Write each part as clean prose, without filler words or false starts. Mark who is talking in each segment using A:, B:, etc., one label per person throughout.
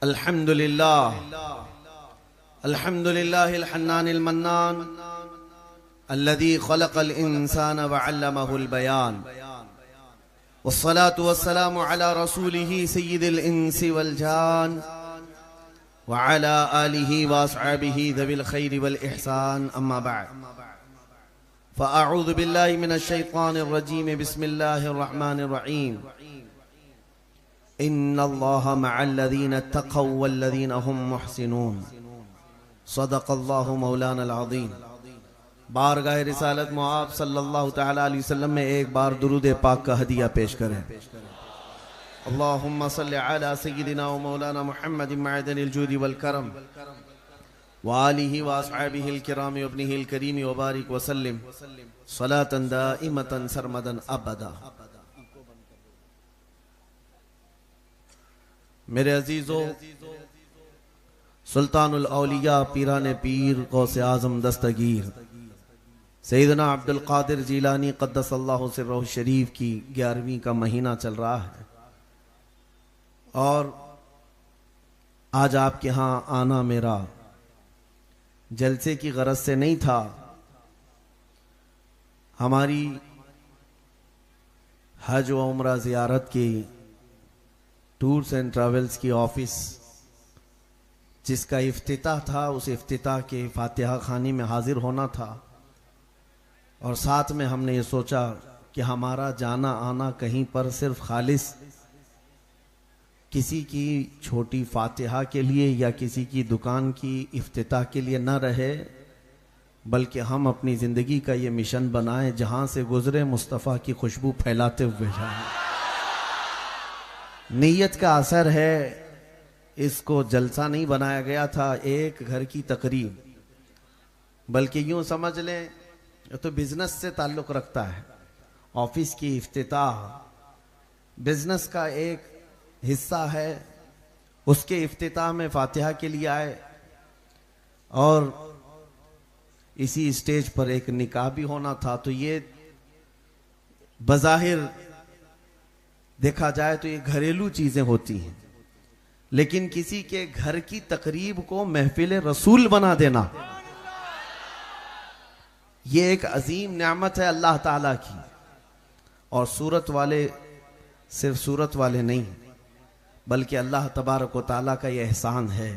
A: अल्हम्दुलिल्लाह अल्हम्दुलिल्लाहिल हन्नानिल मन्नान अल्लज़ी खलक़ल इंसान व अल्लमहुल बयान वस्सलातु वस्सलामु अला रसूलिही सय्यिदिल इंसी वल जान व अला आलिही व अस्हाबिही ज़विल खैरि वल इहसान अम्मा बअद फ़अऊज़ु बिल्लाहि मिनश शैतानिर रजीम बिस्मिल्लाहिर रहमानिर रहीम इन्नल्लाह मअल्लज़ीना तक़व वल्लज़ीना हुम मुहसिनून सदक़ल्लाहु मौलाना अज़ीम। बारगाह रिसालत मुआब सल्लल्लाहु तआला अलैहि वसल्लम में एक बार दुरूद पाक का हदिया पेश करें। अल्लाहुम्मा सल्लि अला सय्यिदिना व मौलाना मुहम्मदिन मअदनिल जूदि वल करम व आलिहि व अस्हाबिहिल किराम व इब्निहिल करीम व बारिक व सल्लिम सलातन दाइमतन सरमदन अबदा। मेरे अजीजों, सुल्तानुल औलिया पीराने पीर गौसे आजम दस्तगीर सैयदना अब्दुल कादिर जिलानी क़द्दसल्लाहु सिर्रहु शरीफ की 11वीं का महीना चल रहा है और आज आपके यहाँ आना मेरा जलसे की गरज से नहीं था। हमारी हज व उम्रा ज़ियारत की टूर्स एंड ट्रैवल्स की ऑफिस जिसका इफ्तिताह था, उस इफ्तिताह के फातिहा खानी में हाजिर होना था और साथ में हमने ये सोचा कि हमारा जाना आना कहीं पर सिर्फ खालिस किसी की छोटी फातिहा के लिए या किसी की दुकान की इफ्तिताह के लिए न रहे, बल्कि हम अपनी ज़िंदगी का ये मिशन बनाएं जहां से गुजरे मुस्तफ़ा की खुशबू फैलाते हुए जाएं। नीयत का असर है। इसको जलसा नहीं बनाया गया था एक घर की तकरीब, बल्कि यूं समझ लें तो बिजनेस से ताल्लुक़ रखता है। ऑफिस की इफ्तिताह बिजनेस का एक हिस्सा है। उसके इफ्तिताह में फातिहा के लिए आए और इसी स्टेज पर एक निकाह भी होना था। तो ये बज़ाहिर देखा जाए तो ये घरेलू चीजें होती हैं, लेकिन किसी के घर की तकरीब को महफिल रसूल बना देना ये एक अजीम नेमत है अल्लाह ताला की। और सूरत वाले सिर्फ सूरत वाले नहीं, बल्कि अल्लाह तबारक व ताला का यह एहसान है,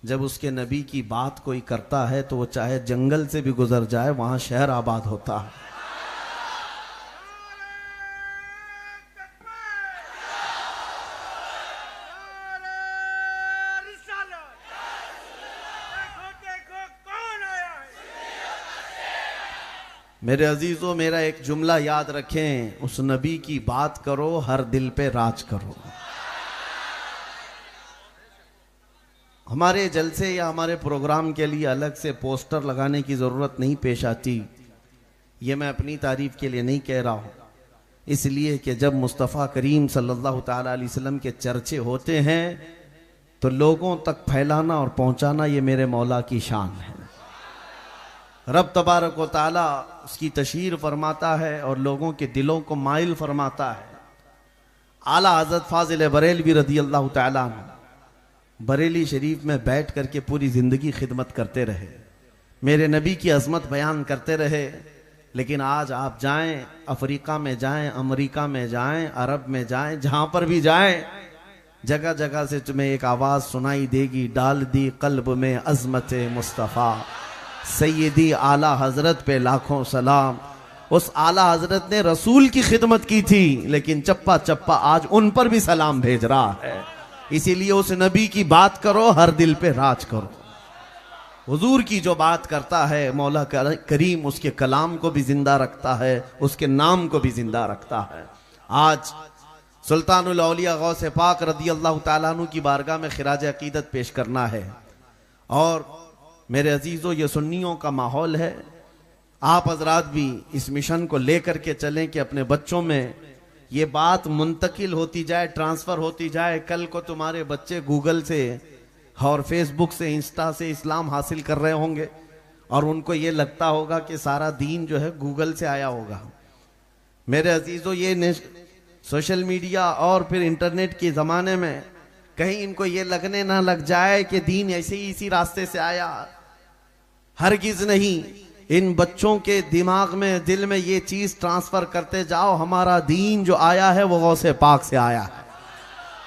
A: जब उसके नबी की बात कोई करता है तो वो चाहे जंगल से भी गुजर जाए, वहां शहर आबाद होता है। मेरे अजीजों, मेरा एक जुमला याद रखें, उस नबी की बात करो हर दिल पे राज करो। हमारे जलसे या हमारे प्रोग्राम के लिए अलग से पोस्टर लगाने की जरूरत नहीं पेश आती। ये मैं अपनी तारीफ के लिए नहीं कह रहा हूं, इसलिए कि जब मुस्तफ़ा करीम सल्लल्लाहु ताला अलैहि वसल्लम के चर्चे होते हैं तो लोगों तक फैलाना और पहुंचाना ये मेरे मौला की शान है। रब तबारक व ताला उसकी तशहीर फरमाता है और लोगों के दिलों को माइल फरमाता है। आला हज़रत फाजिल बरेलवी रज़ी अल्लाह ताला अन्हु बरेली शरीफ में बैठ करके पूरी ज़िंदगी खिदमत करते रहे, मेरे नबी की अज़मत बयान करते रहे। लेकिन आज आप जाएं, अफ्रीका में जाएं, अमेरिका में जाएं, अरब में जाएं, जहां पर भी जाएं, जगह जगह से तुम्हें एक आवाज़ सुनाई देगी, डाल दी कल्ब में अज़मत मुस्तफ़ा सैयदी आला हजरत पे लाखों सलाम। उस आला हजरत ने रसूल की खिदमत की थी, लेकिन चप्पा चप्पा आज उन पर भी सलाम भेज रहा है। इसीलिए उस नबी की बात करो हर दिल पे राज करो। हुजूर की जो बात करता है मौला करीम उसके कलाम को भी जिंदा रखता है, उसके नाम को भी जिंदा रखता है। आज सुल्तानुल औलिया गौसे पाक रज़ी अल्लाह ताला अन्हु की बारगाह में खिराज अकीदत पेश करना है। और मेरे अजीजों, ये सुन्नियों का माहौल है। आप हजरात भी इस मिशन को लेकर के चलें कि अपने बच्चों में ये बात मुंतकिल होती जाए, ट्रांसफर होती जाए। कल को तुम्हारे बच्चे गूगल से और फेसबुक से, इंस्टा से इस्लाम हासिल कर रहे होंगे और उनको ये लगता होगा कि सारा दीन जो है गूगल से आया होगा। मेरे अजीजों, ये सोशल मीडिया और फिर इंटरनेट के ज़माने में कहीं इनको ये लगने ना लग जाए कि दीन ऐसे ही इसी रास्ते से आया। हरगिज नहीं। इन बच्चों के दिमाग में, दिल में ये चीज ट्रांसफर करते जाओ, हमारा दीन जो आया है वो गौसे पाक से आया है।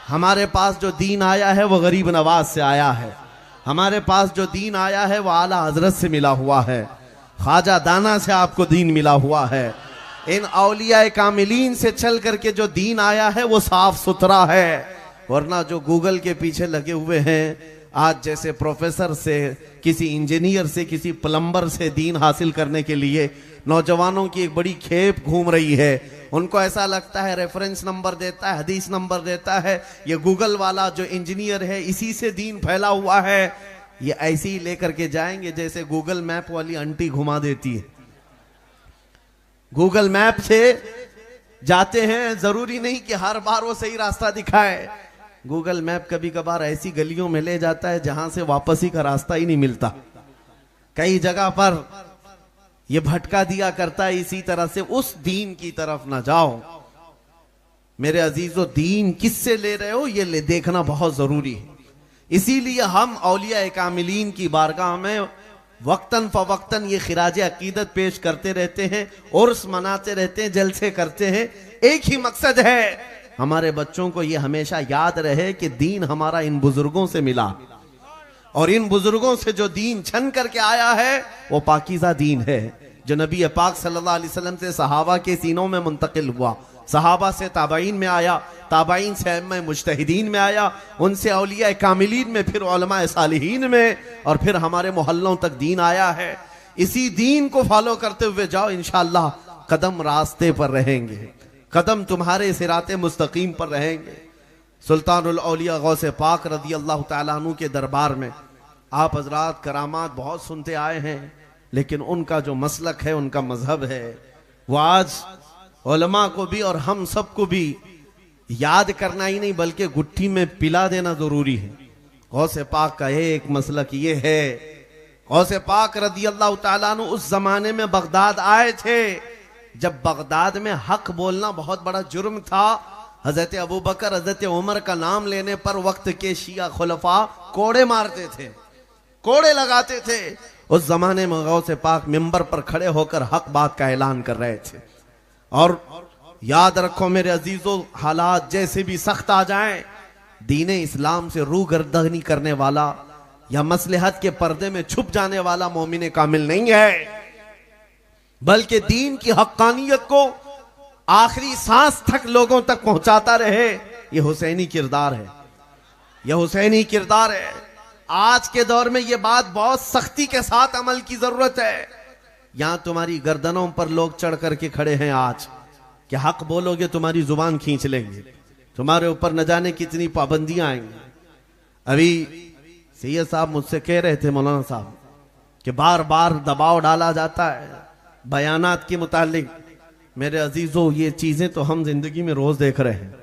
A: हमारे पास जो दीन आया है वो गरीब नवाज से आया है। हमारे पास जो दीन आया है वो आला हजरत से मिला हुआ है। ख्वाजा दाना से आपको दीन मिला हुआ है। इन औलिया कामिलीन से चल करके जो दीन आया है वो साफ सुथरा है। वरना जो गूगल के पीछे लगे हुए हैं आज, जैसे प्रोफेसर से, किसी इंजीनियर से, किसी प्लम्बर से दीन हासिल करने के लिए नौजवानों की एक बड़ी खेप घूम रही है। उनको ऐसा लगता है रेफरेंस नंबर देता है, हदीस नंबर देता है, ये गूगल वाला जो इंजीनियर है इसी से दीन फैला हुआ है। ये ऐसे ही लेकर के जाएंगे जैसे गूगल मैप वाली आंटी घुमा देती है। गूगल मैप से जाते हैं, जरूरी नहीं कि हर बार वो सही रास्ता दिखाए। गूगल मैप कभी कभार ऐसी गलियों में ले जाता है जहां से वापसी का रास्ता ही नहीं मिलता। कई जगह पर यह भटका दिया करता है। इसी तरह से उस दीन की तरफ ना जाओ। मेरे अजीजों, दीन किससे ले रहे हो ये देखना बहुत जरूरी है। इसीलिए हम औलिया कामिलीन की बारगाह में वक्तन फवक्तन ये खिराज अकीदत पेश करते रहते हैं, उर्स मनाते रहते हैं, जलसे करते हैं। एक ही मकसद है, हमारे बच्चों को ये हमेशा याद रहे कि दीन हमारा इन बुजुर्गों से मिला, और इन बुजुर्गों से जो दीन छन करके आया है वो पाकीज़ा दीन है, जो नबी पाक सल्लल्लाहु अलैहि वसल्लम से सहाबा के सीनों में मुंतकिल हुआ, सहाबा से ताबाइन में आया, ताबाइन से अइम्मा मुज्तहिदीन में आया, उनसे औलिया कामिलीन में, फिर उलमा सालिहीन में, और फिर हमारे मोहल्लों तक दीन आया है। इसी दीन को फॉलो करते हुए जाओ, इंशाअल्लाह कदम रास्ते पर रहेंगे, कदम तुम्हारे सिराते मुस्तकीम पर रहेंगे। सुल्तानुल औलिया गौसे पाक रदी अल्लाह तआला अन्हु के दरबार में आप हजरात करामात बहुत सुनते आए हैं, लेकिन उनका जो मसलक है, उनका मजहब है, वो आज उलमा को भी और हम सबको भी याद करना ही नहीं बल्कि गुट्ठी में पिला देना जरूरी है। गौसे पाक का एक मसलक ये है, गौसे पाक रदी अल्लाह तआला अन्हु उस जमाने में बगदाद आए थे जब बगदाद में हक बोलना बहुत बड़ा जुर्म था। हजरत अबू बकर, हजरत उमर का नाम लेने पर वक्त के शिया खुलफा कोड़े मारते थे, कोड़े लगाते थे। उस जमाने में गौसे पाक मिंबर पर खड़े होकर हक बात का ऐलान कर रहे थे। और याद रखो मेरे अजीजों, हालात जैसे भी सख्त आ जाएं, दीन इस्लाम से रूगर्दनी करने वाला या मसलहत के पर्दे में छुप जाने वाला मोमिन कामिल नहीं है, बल्कि दीन की हक्कानियत को आखिरी सांस तक लोगों तक पहुंचाता रहे। यह हुसैनी किरदार है, यह हुसैनी किरदार है। आज के दौर में यह बात बहुत सख्ती के साथ अमल की जरूरत है। यहां तुम्हारी गर्दनों पर लोग चढ़ करके खड़े हैं आज कि हक बोलोगे तुम्हारी जुबान खींच लेंगे, तुम्हारे ऊपर न जाने कितनी पाबंदियां आएंगी। अभी सैयद साहब मुझसे कह रहे थे, मौलाना साहब, कि बार बार दबाव डाला जाता है बयानात के मुतालिक। मेरे अजीजों, ये चीजें तो हम जिंदगी में रोज देख रहे हैं,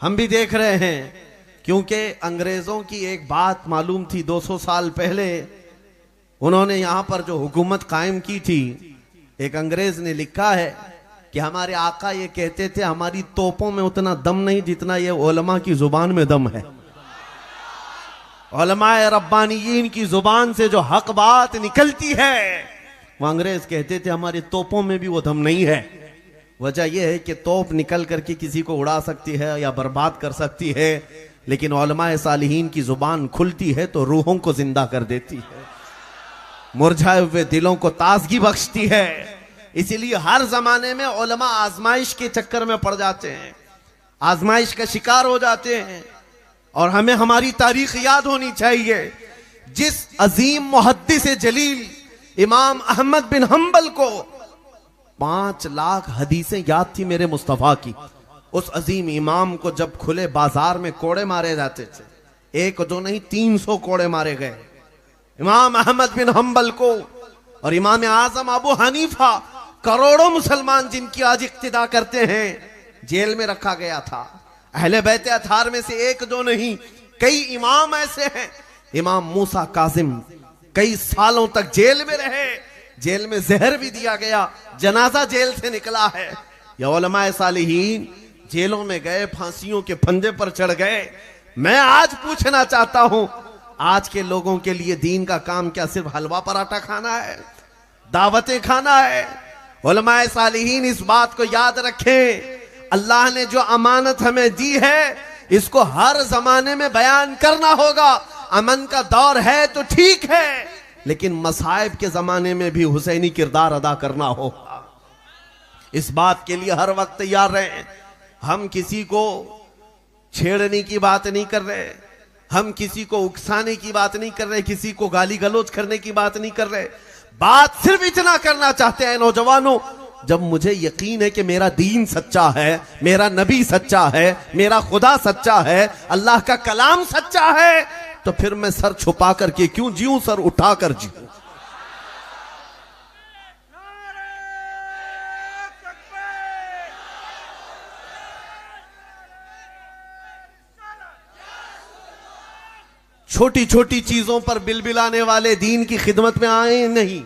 A: हम भी देख रहे हैं, क्योंकि अंग्रेजों की एक बात मालूम थी 200 साल पहले। उन्होंने यहां पर जो हुकूमत कायम की थी, एक अंग्रेज ने लिखा है कि हमारे आका ये कहते थे हमारी तोपों में उतना दम नहीं जितना ये उलमा की जुबान में दम है। उलमाए रब्बानियीन की जुबान से जो हक बात निकलती है, वो अंग्रेज कहते थे हमारी तोपों में भी वो दम नहीं है। वजह यह है कि तोप निकल करके किसी को उड़ा सकती है या बर्बाद कर सकती है, लेकिन उलमाए सालिहीन की जुबान खुलती है तो रूहों को जिंदा कर देती है, मुरझाए हुए दिलों को ताजगी बख्शती है। इसीलिए हर जमाने में उलमा आजमाइश के चक्कर में पड़ जाते हैं, आजमाइश का शिकार हो जाते हैं। और हमें हमारी तारीख याद होनी चाहिए। जिस अजीम मुहद्दिस जलील इमाम अहमद बिन हंबल को 5 लाख हदीसें याद थी मेरे मुस्तफा की, उस अजीम इमाम को जब खुले बाजार में कोड़े मारे जाते थे, 1 2 नहीं 300 कोड़े मारे गए इमाम अहमद बिन हंबल को। और इमाम आजम अबू हनीफा, करोड़ों मुसलमान जिनकी आज इक्तिदा करते हैं, जेल में रखा गया था। अहले बैत अथार में से 1 2 नहीं, कई इमाम ऐसे हैं। इमाम मूसा काजिम कई सालों तक जेल में रहे, जेल में जहर भी दिया गया, जनाजा जेल से निकला है। या उलमाए सालिहीन जेलों में गए, फांसियों के फंदे पर चढ़ गए, मैं आज पूछना चाहता हूं, आज के लोगों के लिए दीन का काम क्या सिर्फ हलवा पराठा खाना है, दावतें खाना है? उलमाए सालिहीन इस बात को याद रखें, अल्लाह ने जो अमानत हमें दी है इसको हर जमाने में बयान करना होगा। अमन का दौर है तो ठीक है, लेकिन मसाइब के जमाने में भी हुसैनी किरदार अदा करना होगा। इस बात के लिए हर वक्त तैयार रहें। हम किसी को छेड़ने की बात नहीं कर रहे, हम किसी को उकसाने की बात नहीं कर रहे, किसी को गाली गलौज करने की बात नहीं कर रहे। बात सिर्फ इतना करना चाहते हैं नौजवानों, जब मुझे यकीन है कि मेरा दीन सच्चा है, मेरा नबी सच्चा है, मेरा खुदा सच्चा है, अल्लाह का कलाम सच्चा है, तो फिर मैं सर छुपा करके क्यों जीऊं, सर उठा कर जीऊं। छोटी छोटी चीजों पर बिलबिलाने वाले दीन की खिदमत में आए नहीं।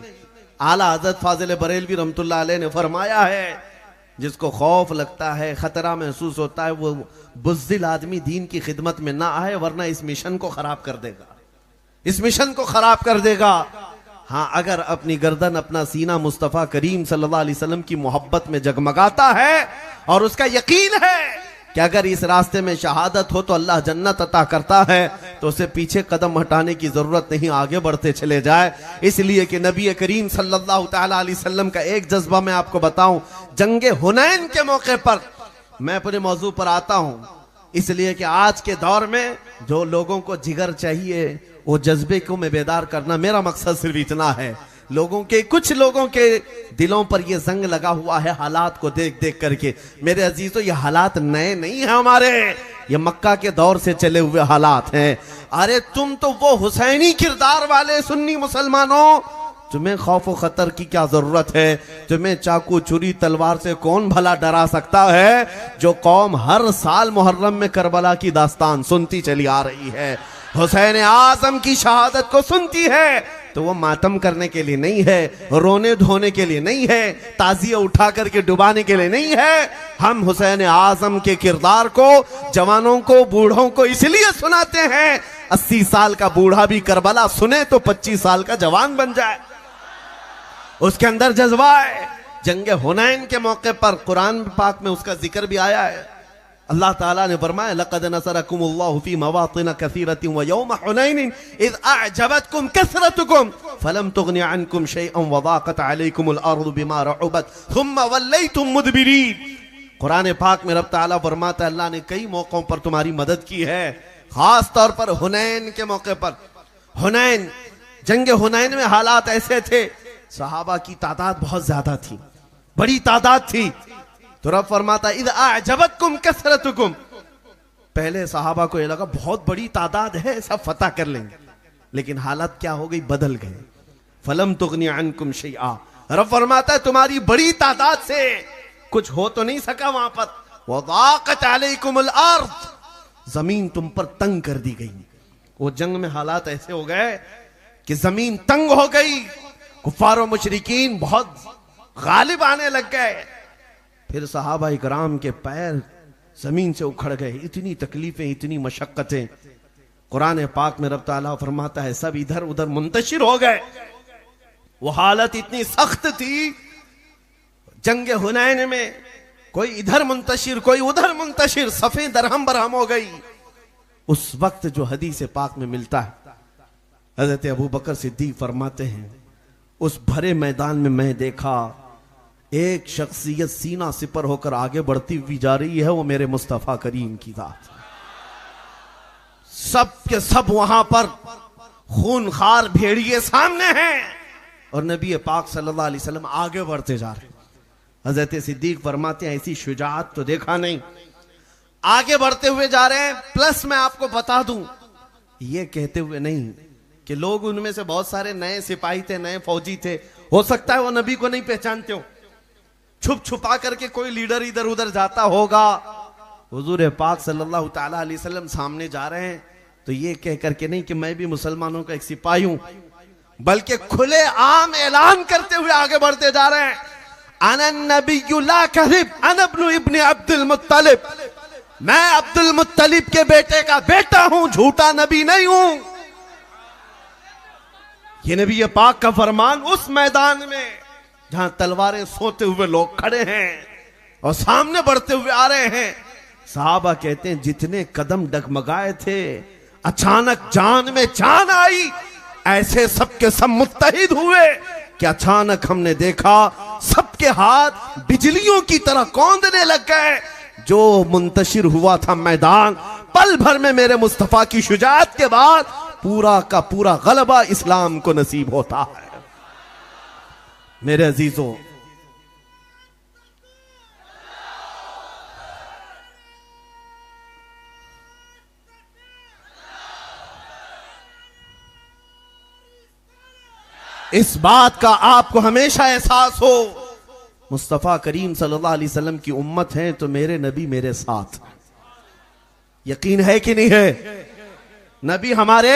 A: आला हजरत फाजिल बरेलवी रहमतुल्लाह अलैह ने फरमाया है, जिसको खौफ लगता है, खतरा महसूस होता है, वो बुज़दिल आदमी दीन की खिदमत में ना आए, वरना इस मिशन को खराब कर देगा, इस मिशन को खराब कर देगा। हाँ, अगर अपनी गर्दन, अपना सीना मुस्तफा करीम सल्लल्लाहु अलैहि वसल्लम की मोहब्बत में जगमगाता है और उसका यकीन है कि अगर इस रास्ते में शहादत हो तो अल्लाह जन्नत अता करता है, तो उसे पीछे कदम हटाने की जरूरत नहीं, आगे बढ़ते चले जाए। इसलिए कि नबी करीम सल्लल्लाहु तआला अलैहि वसल्लम का एक जज्बा मैं आपको बताऊं, जंगे हुनैन के मौके पर मैं अपने मौजू पर आता हूं, इसलिए कि आज के दौर में जो लोगों को जिगर चाहिए, वो जज्बे को मैं बेदार करना, मेरा मकसद सिर्फ इतना है। कुछ लोगों के दिलों पर यह जंग लगा हुआ है हालात को देख देख करके। मेरे अजीजों, ये हालात नए नहीं है हमारे, ये मक्का के दौर से चले हुए हालात हैं। अरे तुम तो वो हुसैनी किरदार वाले सुन्नी मुसलमानों, तुम्हें खौफ व खतर की क्या जरूरत है? तुम्हें चाकू छुरी तलवार से कौन भला डरा सकता है? जो कौम हर साल मुहर्रम में करबला की दास्तान सुनती चली आ रही है, हुसैन आजम की शहादत को सुनती है, तो वो मातम करने के लिए नहीं है, रोने धोने के लिए नहीं है, ताजिया उठा करके डुबाने के लिए नहीं है। हम हुसैन आजम के किरदार को जवानों को, बूढ़ों को इसलिए सुनाते हैं, 80 साल का बूढ़ा भी करबला सुने तो 25 साल का जवान बन जाए, उसके अंदर जज्बा है। जंगे हुनैन के मौके पर कुरान पाक में उसका जिक्र भी आया है। अल्लाह ताला ने फरमाया, लक़द नसरकुमुल्लाहु फी मवातिन कसीरतिन व यौम हुनैन इज़ अअजबतकुम कसरतुकुम फलम तुगनि अन्कुम शैअन व ज़ाक़त अलैकुमुल अर्दु बिमा रहुबत थुम्मा वल्लैतुम मुदबिरीन। कुरान पाक में रब ताला फरमाता है, अल्लाह ने कई मौकों पर तुम्हारी मदद की है, खास तौर पर हुनैन के मौके पर। हुनैन, जंगे हुनैन में हालात ऐसे थे, सहाबा की तादाद बहुत ज्यादा थी, बड़ी तादाद थी, तो रब फरमाता इज़ अअजबतकुम कसरतुकुम। पहले सहाबा को ये लगा बहुत बड़ी तादाद है, सब फतह कर लेंगे, लेकिन हालत क्या हो गई, बदल गए। फलम तुगनी अन्कुम शैआ, रब फरमाता है तुम्हारी बड़ी तादाद से कुछ हो तो नहीं सका वहां पर। वज़ाक़त अलैकुमुल अर्द, जमीन तुम पर तंग कर दी गई। वो जंग में हालात ऐसे हो गए कि जमीन तंग हो गई, कुफ्फार और मुशरिकीन बहुत गालिब आने लग गए। फिर सहाबा इकराम के पैर जमीन से उखड़ गए, इतनी तकलीफें, इतनी मशक्कतें। कुरान पाक में रब ताला फरमाता है सब इधर उधर मुंतशिर हो गए। वो हालत इतनी सख्त थी जंगे हुनैन में, कोई इधर मुंतशिर, कोई उधर मुंतशिर, सफे दरहम बरहम हो गई। उस वक्त जो हदीस पाक में मिलता है, हजरत अबू बकर सिद्दीक फरमाते हैं, उस भरे मैदान में मैं देखा एक शख्सियत सीना सिपर होकर आगे बढ़ती हुई जा रही है, वो मेरे मुस्तफा करीम की जात। सब के सब वहां पर खूनखार भेड़िए सामने हैं और नबी पाक सल्लल्लाहु अलैहि वसल्लम आगे बढ़ते जा रहे हैं। हजरत सिद्दीक फरमाते हैं ऐसी शुजाअत तो देखा नहीं, आगे बढ़ते हुए जा रहे हैं। प्लस मैं आपको बता दूं, ये कहते हुए नहीं कि लोग उनमें से बहुत सारे नए सिपाही थे, नए फौजी थे, हो सकता है वो नबी को नहीं पहचानते हो, छुप छुपा करके कोई लीडर इधर उधर जाता होगा। हुजूर पाक सल्लल्लाहु तआला अलैहि वसल्लम सामने जा रहे हैं तो ये कह करके नहीं कि मैं भी मुसलमानों का एक सिपाही हूं, बल्कि खुले आम ऐलान करते हुए आगे बढ़ते जा रहे हैं। अना नबिय्यु ला कज़िब अना इब्न अब्दुल मुत्तलिब, मैं अब्दुल मुत्तलिब के बेटे का बेटा हूं, झूठा नबी नहीं हूं। ये नबी पाक का फरमान उस मैदान में जहां तलवारें सोते हुए लोग खड़े हैं और सामने बढ़ते हुए आ रहे हैं। साहबा कहते हैं जितने कदम डगमगाए थे, अचानक जान में जान आई। ऐसे सबके सब मुत्तहिद हुए कि अचानक हमने देखा सबके हाथ बिजलियों की तरह कौंधने लग गए। जो मुंतशिर हुआ था मैदान, पल भर में मेरे मुस्तफा की शुजाअत के बाद पूरा का पूरा गलबा इस्लाम को नसीब होता है। मेरे अजीजों, इस बात का आपको हमेशा एहसास हो, मुस्तफा करीम सल्लल्लाहु अलैहि वसल्लम की उम्मत है तो मेरे नबी मेरे साथ। यकीन है कि नहीं है? नबी हमारे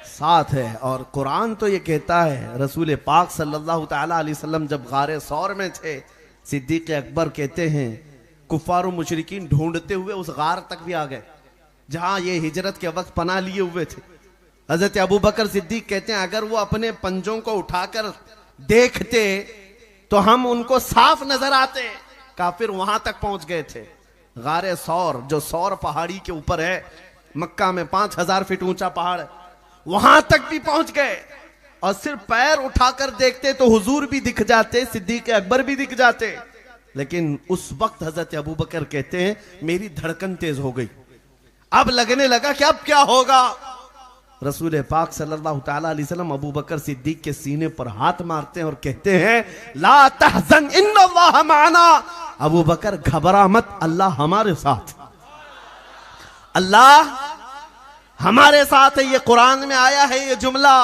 A: साथ है। और कुरान तो ये कहता है, रसूल पाक सल्लल्लाहु ताला अलैहि वसल्लम जब गारे सौर में थे, सिद्दीक अकबर कहते हैं कुफार मुशरिकीन ढूंढते हुए उस गार तक भी आ गए जहां ये हिजरत के वक्त पनाह लिए हुए थे। हजरत अबू बकर सिद्दीक कहते हैं अगर वो अपने पंजों को उठाकर देखते तो हम उनको साफ नजर आते। काफिर वहां तक पहुंच गए थे। गारे सौर, जो सौर पहाड़ी के ऊपर है, मक्का में 5000 फीट ऊंचा पहाड़ है, वहां तक भी पहुंच गए। और सिर्फ पैर उठाकर देखते तो हुजूर भी दिख जाते, सिद्दीक अकबर भी दिख जाते। लेकिन उस वक्त हजरत अबू बकर कहते हैं मेरी धड़कन तेज हो गई। अब लगने लगा कि अब क्या होगा। रसूल पाक सल्लल्लाहु ताला अलैहि वसल्लम अबू बकर सिद्दीक के सीने पर हाथ मारते हैं और कहते हैं ला तहज़न इन्नल्लाह माना। अबू बकर घबरा मत, अल्लाह हमारे साथ, अल्लाह हमारे साथ है। ये कुरान में आया है, ये जुमला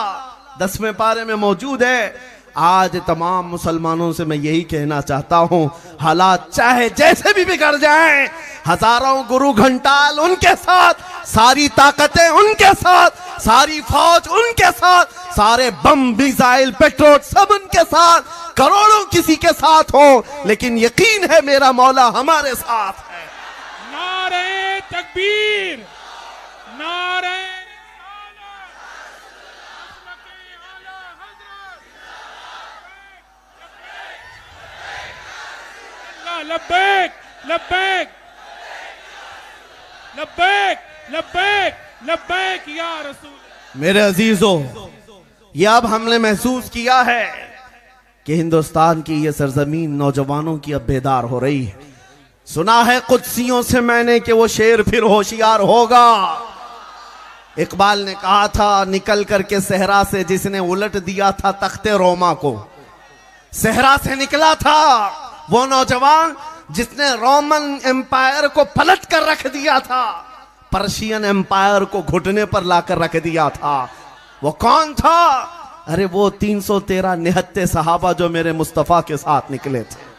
A: 10वें पारे में मौजूद है। आज तमाम मुसलमानों से मैं यही कहना चाहता हूं, हालात चाहे जैसे भी बिगड़ जाएं, हजारों गुरु घंटाल उनके साथ, सारी ताकतें उनके साथ, सारी फौज उनके साथ, सारे बम मिसाइल पेट्रोल सब उनके साथ, करोड़ों किसी के साथ हो, लेकिन यकीन है मेरा मौला हमारे साथ है।
B: नारे तकबीर, नारे लब्बैक लब्बैक लब्बैक लब्बैक लब्बैक या रसूल।
A: मेरे अजीजों, ये अब हमने महसूस किया है कि हिंदुस्तान की ये सरजमीन नौजवानों की अब बेदार हो रही है। सुना है कुदसियों से मैंने कि वो शेर फिर होशियार होगा। इकबाल ने कहा था निकल करके सहरा से जिसने उलट दिया था तख्ते रोमा को। सहरा से निकला था वो नौजवान जिसने रोमन एम्पायर को पलट कर रख दिया था, पर्शियन एम्पायर को घुटने पर लाकर रख दिया था। वो कौन था? अरे वो 313 निहत्ते सहाबा जो मेरे मुस्तफा के साथ निकले थे।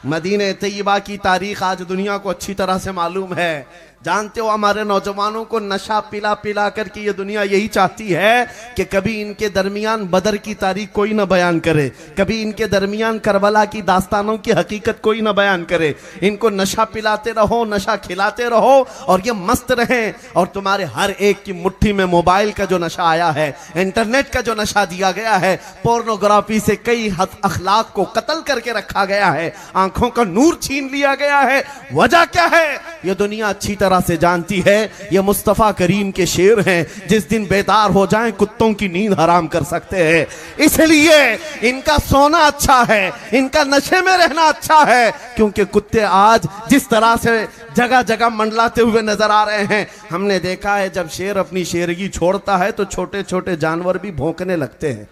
A: मदीने तैयबा की तारीख आज दुनिया को अच्छी तरह से मालूम है। जानते हो हमारे नौजवानों को नशा पिला पिला करके ये दुनिया यही चाहती है कि कभी इनके दरमियान बदर की तारीख कोई ना बयान करे, कभी इनके दरमियान करबला की दास्तानों की हकीकत कोई ना बयान करे। इनको नशा पिलाते रहो, नशा खिलाते रहो और ये मस्त रहें। और तुम्हारे हर एक की मुट्ठी में मोबाइल का जो नशा आया है, इंटरनेट का जो नशा दिया गया है, पोर्नोग्राफी से कई अखलाक को कत्ल करके रखा गया है, आंखों का नूर छीन लिया गया है। वजह क्या है? ये दुनिया अच्छी तरह से जानती है ये मुस्तफा करीम के शेर हैं, जिस दिन बेदार हो जाएं कुत्तों की नींद हराम कर सकते हैं। इसलिए इनका सोना अच्छा है, इनका नशे में रहना अच्छा है, क्योंकि कुत्ते आज जिस तरह से जगह जगह मंडलाते हुए नजर आ रहे हैं। हमने देखा है जब शेर अपनी शेरगी छोड़ता है तो छोटे छोटे जानवर भी भौंकने लगते हैं,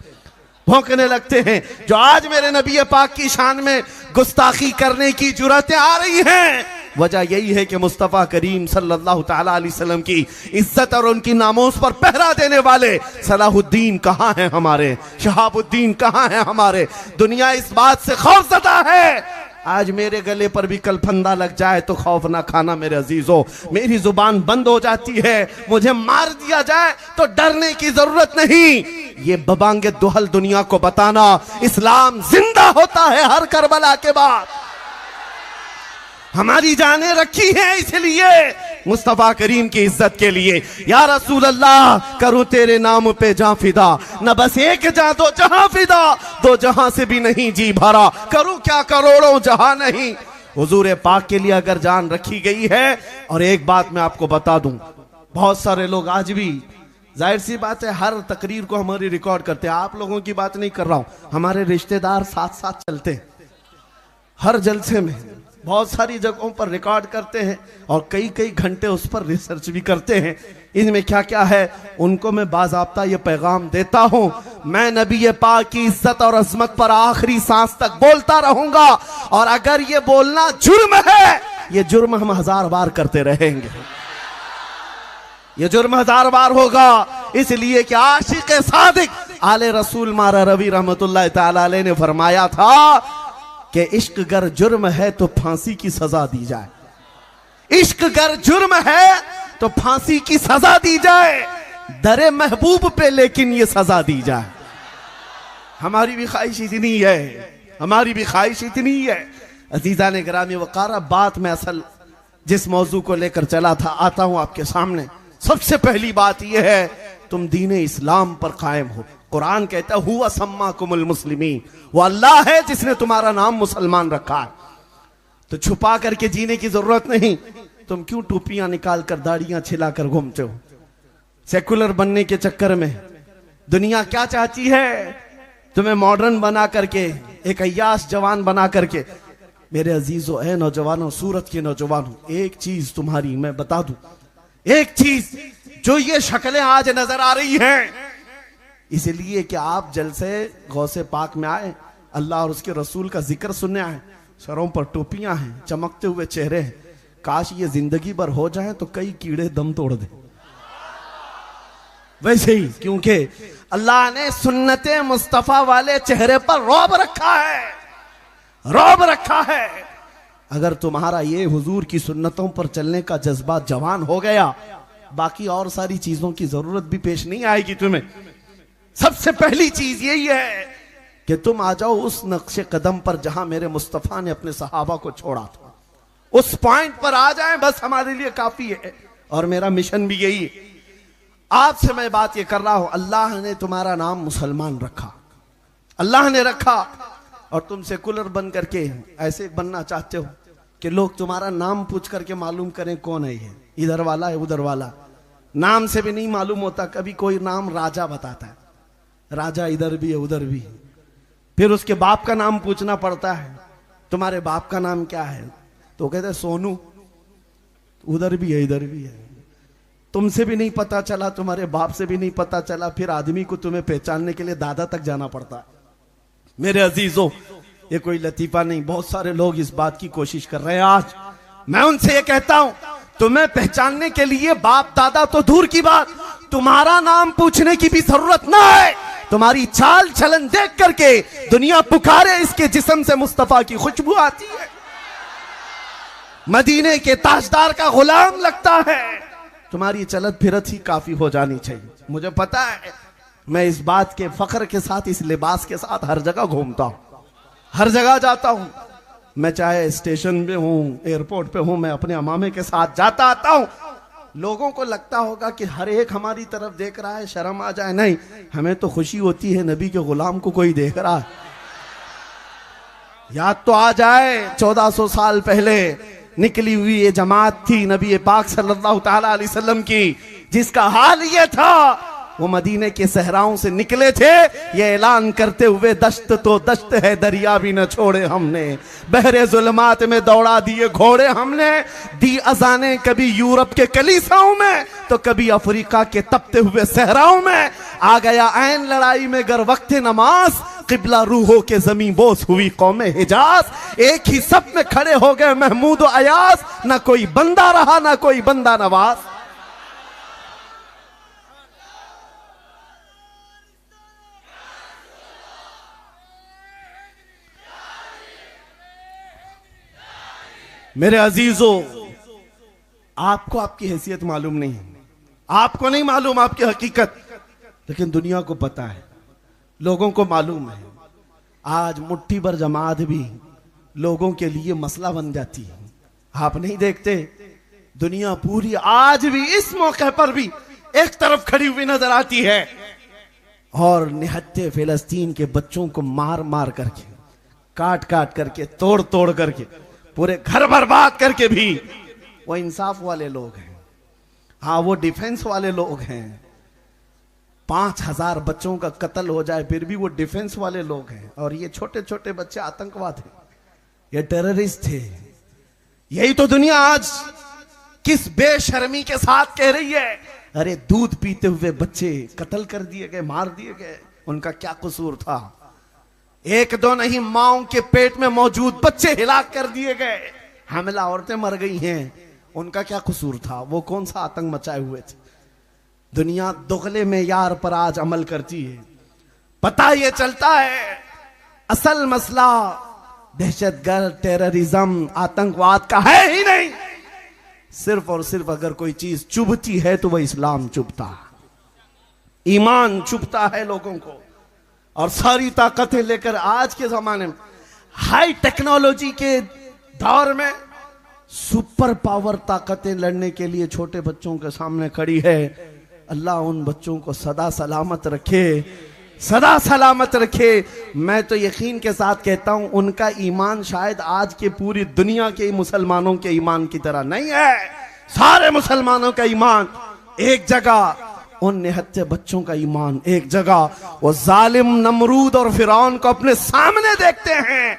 A: भौंकने लगते हैं। जो आज मेरे नबी पाक की शान में गुस्ताखी करने की जुर्रतें आ रही हैं, वजह यही है कि मुस्तफा करीम सल्लल्लाहु ताला अलैहि वसल्लम की इज्जत और उनकी नामोस पर पहरा देने वाले सलाहुद्दीन कहाँ हैं हमारे, शहाबुद्दीन कहाँ हैं हमारे। दुनिया इस बात से खौफज़दा है। आज मेरे गले पर भी कल फंदा लग जाए तो खौफ ना खाना मेरे अजीजों। मेरी जुबान बंद हो जाती है, मुझे मार दिया जाए तो डरने की जरूरत नहीं। ये बबांगे दुहल दुनिया को बताना, इस्लाम जिंदा होता है हर करबला के बाद। हमारी जानें रखी हैं इसलिए, मुस्तफा करीम की इज्जत के लिए। या रसूल अल्लाह करूं तेरे नाम पे जां फिदा, न बस एक जां दो जहां फिदा, दो जहां से भी नहीं जी भरा, करूं क्या करोड़ों जहां नहीं। हुजूर पाक के लिए अगर जान रखी गई है। और एक बात मैं आपको बता दूं, बहुत सारे लोग आज भी, जाहिर सी बात है, हर तकरीर को हमारी रिकॉर्ड करते हैं। आप लोगों की बात नहीं कर रहा हूं, हमारे रिश्तेदार साथ साथ चलते हैं, हर जलसे में बहुत सारी जगहों पर रिकॉर्ड करते हैं और कई कई घंटे उस पर रिसर्च भी करते हैं, इनमें क्या क्या है। उनको मैं बाज़ाब्ता ये पैगाम देता हूं, मैं नबी पाक की इज्जत और अजमत पर आखिरी सांस तक बोलता रहूंगा, और अगर ये बोलना जुर्म है, ये जुर्म हम 1000 बार करते रहेंगे, ये जुर्म 1000 बार होगा। इसलिए कि आशिक सादिक आले रसूल मारा रवि रहमतुल्लाह तआला अलैह ने फरमाया था कि इश्क गर जुर्म है तो फांसी की सजा दी जाए, इश्क गर जुर्म है तो फांसी की सजा दी जाए, दरे महबूब पे लेकिन ये सजा दी जाए। हमारी भी ख्वाहिश इतनी है, हमारी भी ख्वाहिश इतनी है। अजीजा ने गिरामी वक़ार, बात में असल जिस मौजू को लेकर चला था, आता हूं आपके सामने। सबसे पहली बात यह है, तुम दीन इस्लाम पर कायम हो। कुरान कहता है हुवा सम्माकुमुल मुस्लिमीन, वो अल्लाह है जिसने तुम्हारा नाम मुसलमान रखा है। तो छुपा करके जीने की जरूरत नहीं। तुम क्यों टोपियां निकाल कर दाढ़ियां छिलाकर घूमते हो सेकुलर बनने के चक्कर में? दुनिया क्या चाहती है? तुम्हें मॉडर्न बना करके, एक अय्याश जवान बना करके। मेरे अजीजों, ए नौजवानों, सूरत के नौजवानों, एक चीज तुम्हारी मैं बता दूं, एक चीज, जो ये शक्लें आज नजर आ रही हैं, इसलिए कि आप जलसे गौसे पाक में आए, अल्लाह और उसके रसूल का जिक्र सुनने आए, सरों पर टोपियां हैं, चमकते हुए चेहरे हैं। काश ये जिंदगी भर हो जाए तो कई कीड़े दम तोड़ दे। वैसे ही, क्योंकि अल्लाह ने सुन्नते मुस्तफा वाले चेहरे पर रौब रखा है, रौब रखा है। अगर तुम्हारा ये हुजूर की सुन्नतों पर चलने का जज्बा जवान हो गया, बाकी और सारी चीजों की जरूरत भी पेश नहीं आएगी तुम्हें। सबसे पहली चीज यही है कि तुम आ जाओ उस नक्शे कदम पर जहां मेरे मुस्तफा ने अपने सहाबा को छोड़ा था, उस पॉइंट पर आ जाएं, बस हमारे लिए काफी है। और मेरा मिशन भी यही है। आपसे मैं बात ये कर रहा हूं, अल्लाह ने तुम्हारा नाम मुसलमान रखा, अल्लाह ने रखा, और तुम सेकुलर बन करके ऐसे बनना चाहते हो कि लोग तुम्हारा नाम पूछ करके मालूम करें कौन है ये, इधर वाला है उधर वाला। नाम से भी नहीं मालूम होता। कभी कोई नाम राजा बताता है, राजा इधर भी है उधर भी है, फिर उसके बाप का नाम पूछना पड़ता है, तुम्हारे बाप का नाम क्या है? तो कहते हैं सोनू, उधर भी है इधर भी है। तुमसे भी नहीं पता चला, तुम्हारे बाप से भी नहीं पता चला, फिर आदमी को तुम्हें पहचानने के लिए दादा तक जाना पड़ता है। मेरे अजीजों, ये कोई लतीफा नहीं, बहुत सारे लोग इस बात की कोशिश कर रहे हैं। आज मैं उनसे ये कहता हूं, तुम्हें पहचानने के लिए बाप दादा तो दूर की बात, तुम्हारा नाम पूछने की भी जरूरत ना है। तुम्हारी चाल चलन देख करके दुनिया पुकारे, इसके जिस्म से मुस्तफा की खुशबू आती है, मदीने के ताजदार का गुलाम लगता है। तुम्हारी चलत फिरत ही काफी हो जानी चाहिए। मुझे पता है, मैं इस बात के फख्र के साथ, इस लिबास के साथ हर जगह घूमता हूं, हर जगह जाता हूं। मैं चाहे स्टेशन पे हूं, एयरपोर्ट पे हूं, मैं अपने अमामे के साथ जाता आता हूं। लोगों को लगता होगा कि हर एक हमारी तरफ देख रहा है, शर्म आ जाए। नहीं, हमें तो खुशी होती है नबी के गुलाम को कोई देख रहा है। याद तो आ जाए 1400 साल पहले निकली हुई ये जमात थी नबी पाक सल्लल्लाहु ताला अलैहि वसल्लम की, जिसका हाल ये था, वो मदीने के सहराओं से निकले थे ये ऐलान करते हुए, दश्त तो दश्त है दरिया भी न छोड़े हमने, बहरे जुल्मात में दौड़ा दिए घोड़े हमने, दी अजाने कभी यूरोप के कलीसाओं में तो कभी अफ्रीका के तपते हुए सहराओं में। आ गया ऐन लड़ाई में गर वक्त नमाज, किबला रूहों के जमीन बोस हुई कौमे हिजाज। एक ही सब में खड़े हो गए महमूद और अयाज, ना कोई बंदा रहा ना कोई बंदा नवाज। मेरे अजीजों, आपको आपकी हैसियत मालूम नहीं है, आपको नहीं मालूम आपकी हकीकत, लेकिन दुनिया को पता है, लोगों को मालूम है। आज मुट्ठी भर जमात भी लोगों के लिए मसला बन जाती है। आप नहीं देखते दुनिया पूरी आज भी इस मौके पर भी एक तरफ खड़ी हुई नजर आती है और निहत्थे फिलिस्तीन के बच्चों को मार मार करके, काट काट करके, तोड़ तोड़ करके, पूरे घर बर्बाद करके भी वो इंसाफ वाले लोग हैं। हाँ, वो डिफेंस वाले लोग हैं। 5000 बच्चों का कत्ल हो जाए फिर भी वो डिफेंस वाले लोग हैं। और ये छोटे छोटे बच्चे आतंकवाद हैं, ये टेररिस्ट थे। यही तो दुनिया आज किस बेशर्मी के साथ कह रही है, अरे दूध पीते हुए बच्चे कत्ल कर दिए गए, मार दिए गए, उनका क्या कसूर था? एक दो नहीं, माओं के पेट में मौजूद बच्चे हिलाक कर दिए गए, हमला औरतें मर गई हैं, उनका क्या कसूर था? वो कौन सा आतंक मचाए हुए थे? दुनिया दुगले में यार पर आज अमल करती है। पता ये चलता है असल मसला दहशतगर्द, टेररिज्म, आतंकवाद का है ही नहीं। सिर्फ और सिर्फ अगर कोई चीज चुभती है तो वह इस्लाम चुभता, ईमान चुभता है लोगों को। और सारी ताकतें लेकर आज के जमाने में, हाई टेक्नोलॉजी के दौर में, सुपर पावर ताकतें लड़ने के लिए छोटे बच्चों के सामने खड़ी है। अल्लाह उन बच्चों को सदा सलामत रखे, सदा सलामत रखे। मैं तो यकीन के साथ कहता हूं उनका ईमान शायद आज के पूरी दुनिया के मुसलमानों के ईमान की तरह नहीं है। सारे मुसलमानों का ईमान एक जगह, उन निहत्थे बच्चों का ईमान एक जगह। वो जालिम नमरूद और फिरौन को अपने सामने देखते हैं।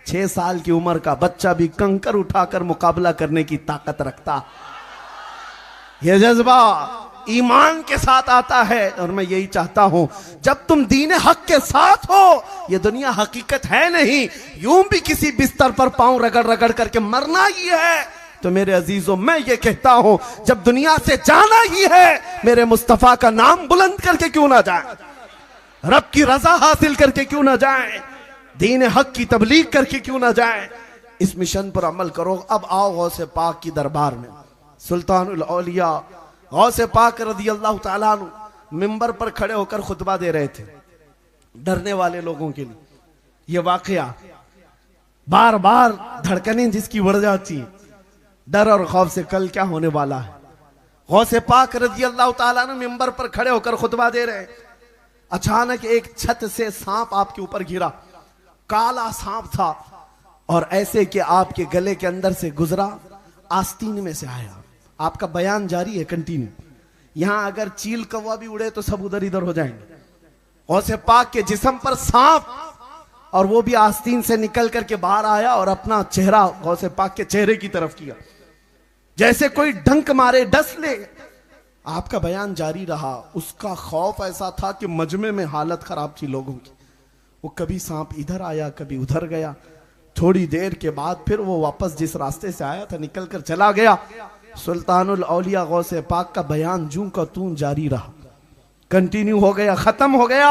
A: 6 साल की उम्र का बच्चा भी कंकर उठाकर मुकाबला करने की ताकत रखता। यह जज्बा ईमान के साथ आता है। और मैं यही चाहता हूं जब तुम दीन हक के साथ हो, यह दुनिया हकीकत है नहीं, यूं भी किसी बिस्तर पर पांव रगड़ रगड़ करके मरना ही है। तो मेरे अजीजों, मैं ये कहता हूं जब दुनिया से जाना ही है, मेरे मुस्तफा का नाम बुलंद करके क्यों ना जाए, रब की रजा हासिल करके क्यों ना जाए, दीन हक की तबलीग करके क्यों ना जाए। इस मिशन पर अमल करो। अब आओ गौसे पाक की दरबार में। सुल्तानुल औलिया गौसे पाक रज़ी अल्लाह ताला अन्हु मिंबर पर खड़े होकर खुतबा दे रहे थे डरने वाले लोगों के लिए। यह वाकया बार बार धड़कनें जिसकी बढ़ जाती, डर और खौफ से कल क्या होने वाला है। गौसे पाक रज़ी अल्लाह ताला अन्हु मिंबर पर खड़े होकर खुतबा दे रहे। अचानक एक छत से सांप आपके ऊपर गिरा, काला सांप था और ऐसे कि आपके गले के अंदर से गुजरा, आस्तीन में से आया। आपका बयान जारी है कंटिन्यू। यहां अगर चील कौवा भी उड़े तो सब उधर इधर हो जाएंगे। गौसे पाक के जिस्म पर सांप, और वो भी आस्तीन से निकल करके बाहर आया और अपना चेहरा गौसे पाक के चेहरे की तरफ किया, जैसे कोई डंक मारे, डस ले। आपका बयान जारी रहा। उसका खौफ ऐसा था कि मजमे में हालत खराब थी लोगों की। वो कभी सांप इधर आया, कभी उधर गया। थोड़ी देर के बाद फिर वो वापस जिस रास्ते से आया था निकल कर चला गया। सुल्तानुल औलिया गौसे पाक का बयान जूं का तूं जारी रहा, कंटिन्यू हो गया, खत्म हो गया।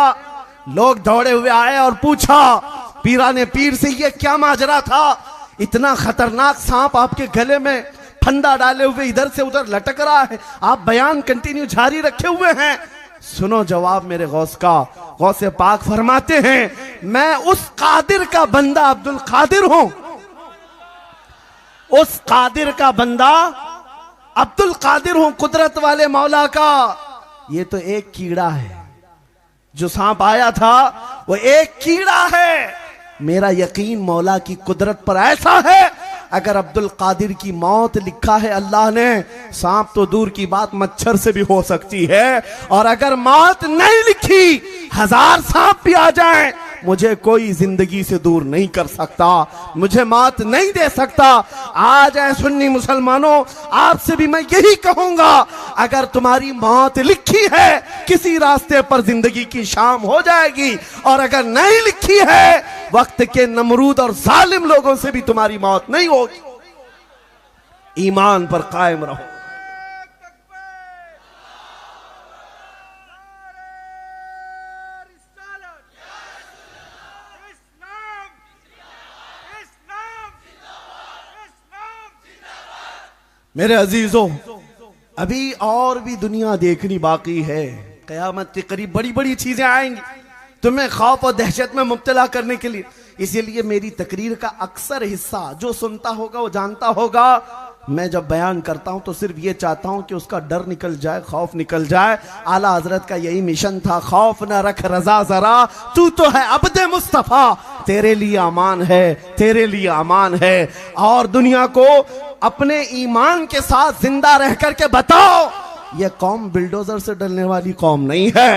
A: लोग दौड़े हुए आए और पूछा पीराने पीर से, ये क्या माजरा था? इतना खतरनाक सांप आपके गले में फंदा डाले हुए इधर से उधर लटक रहा है, आप बयान कंटिन्यू जारी रखे हुए हैं। सुनो जवाब मेरे गौस का। गौसे पाक फरमाते हैं, मैं उस कादिर का बंदा अब्दुल कादिर हूं, उस कादिर का बंदा अब्दुल कादिर हूं, कुदरत वाले मौला का। ये तो एक कीड़ा है, जो सांप आया था वो एक कीड़ा है। मेरा यकीन मौला की कुदरत पर ऐसा है, अगर अब्दुल कादिर की मौत लिखा है अल्लाह ने, सांप तो दूर की बात मच्छर से भी हो सकती है। और अगर मौत नहीं लिखी, 1000 सांप भी आ जाएं, मुझे कोई जिंदगी से दूर नहीं कर सकता, मुझे मौत नहीं दे सकता। आज ऐ सुन्नी मुसलमानों, आपसे भी मैं यही कहूंगा, अगर तुम्हारी मौत लिखी है, किसी रास्ते पर जिंदगी की शाम हो जाएगी। और अगर नहीं लिखी है, वक्त के नमरूद और जालिम लोगों से भी तुम्हारी मौत नहीं होगी। ईमान पर कायम रहो। मेरे अजीजों, अभी और भी दुनिया देखनी बाकी है। क़यामत के करीब बड़ी बड़ी चीजें आएंगी। तुम्हें खौफ और दहशत में मुब्तला करने के लिए। इसीलिए मेरी तकरीर का अक्सर हिस्सा जो सुनता होगा वो जानता होगा, मैं जब बयान करता हूं तो सिर्फ ये चाहता हूं कि उसका डर निकल जाए, खौफ निकल जाए। आला हजरत का यही मिशन था, खौफ न रख रजा जरा, तू तो है अब्दे मुस्तफा, तेरे लिए अमान है, तेरे लिए अमान है। और दुनिया को अपने ईमान के साथ जिंदा रह करके बताओ, यह कौम बिल्डोजर से डरने वाली कौम नहीं है।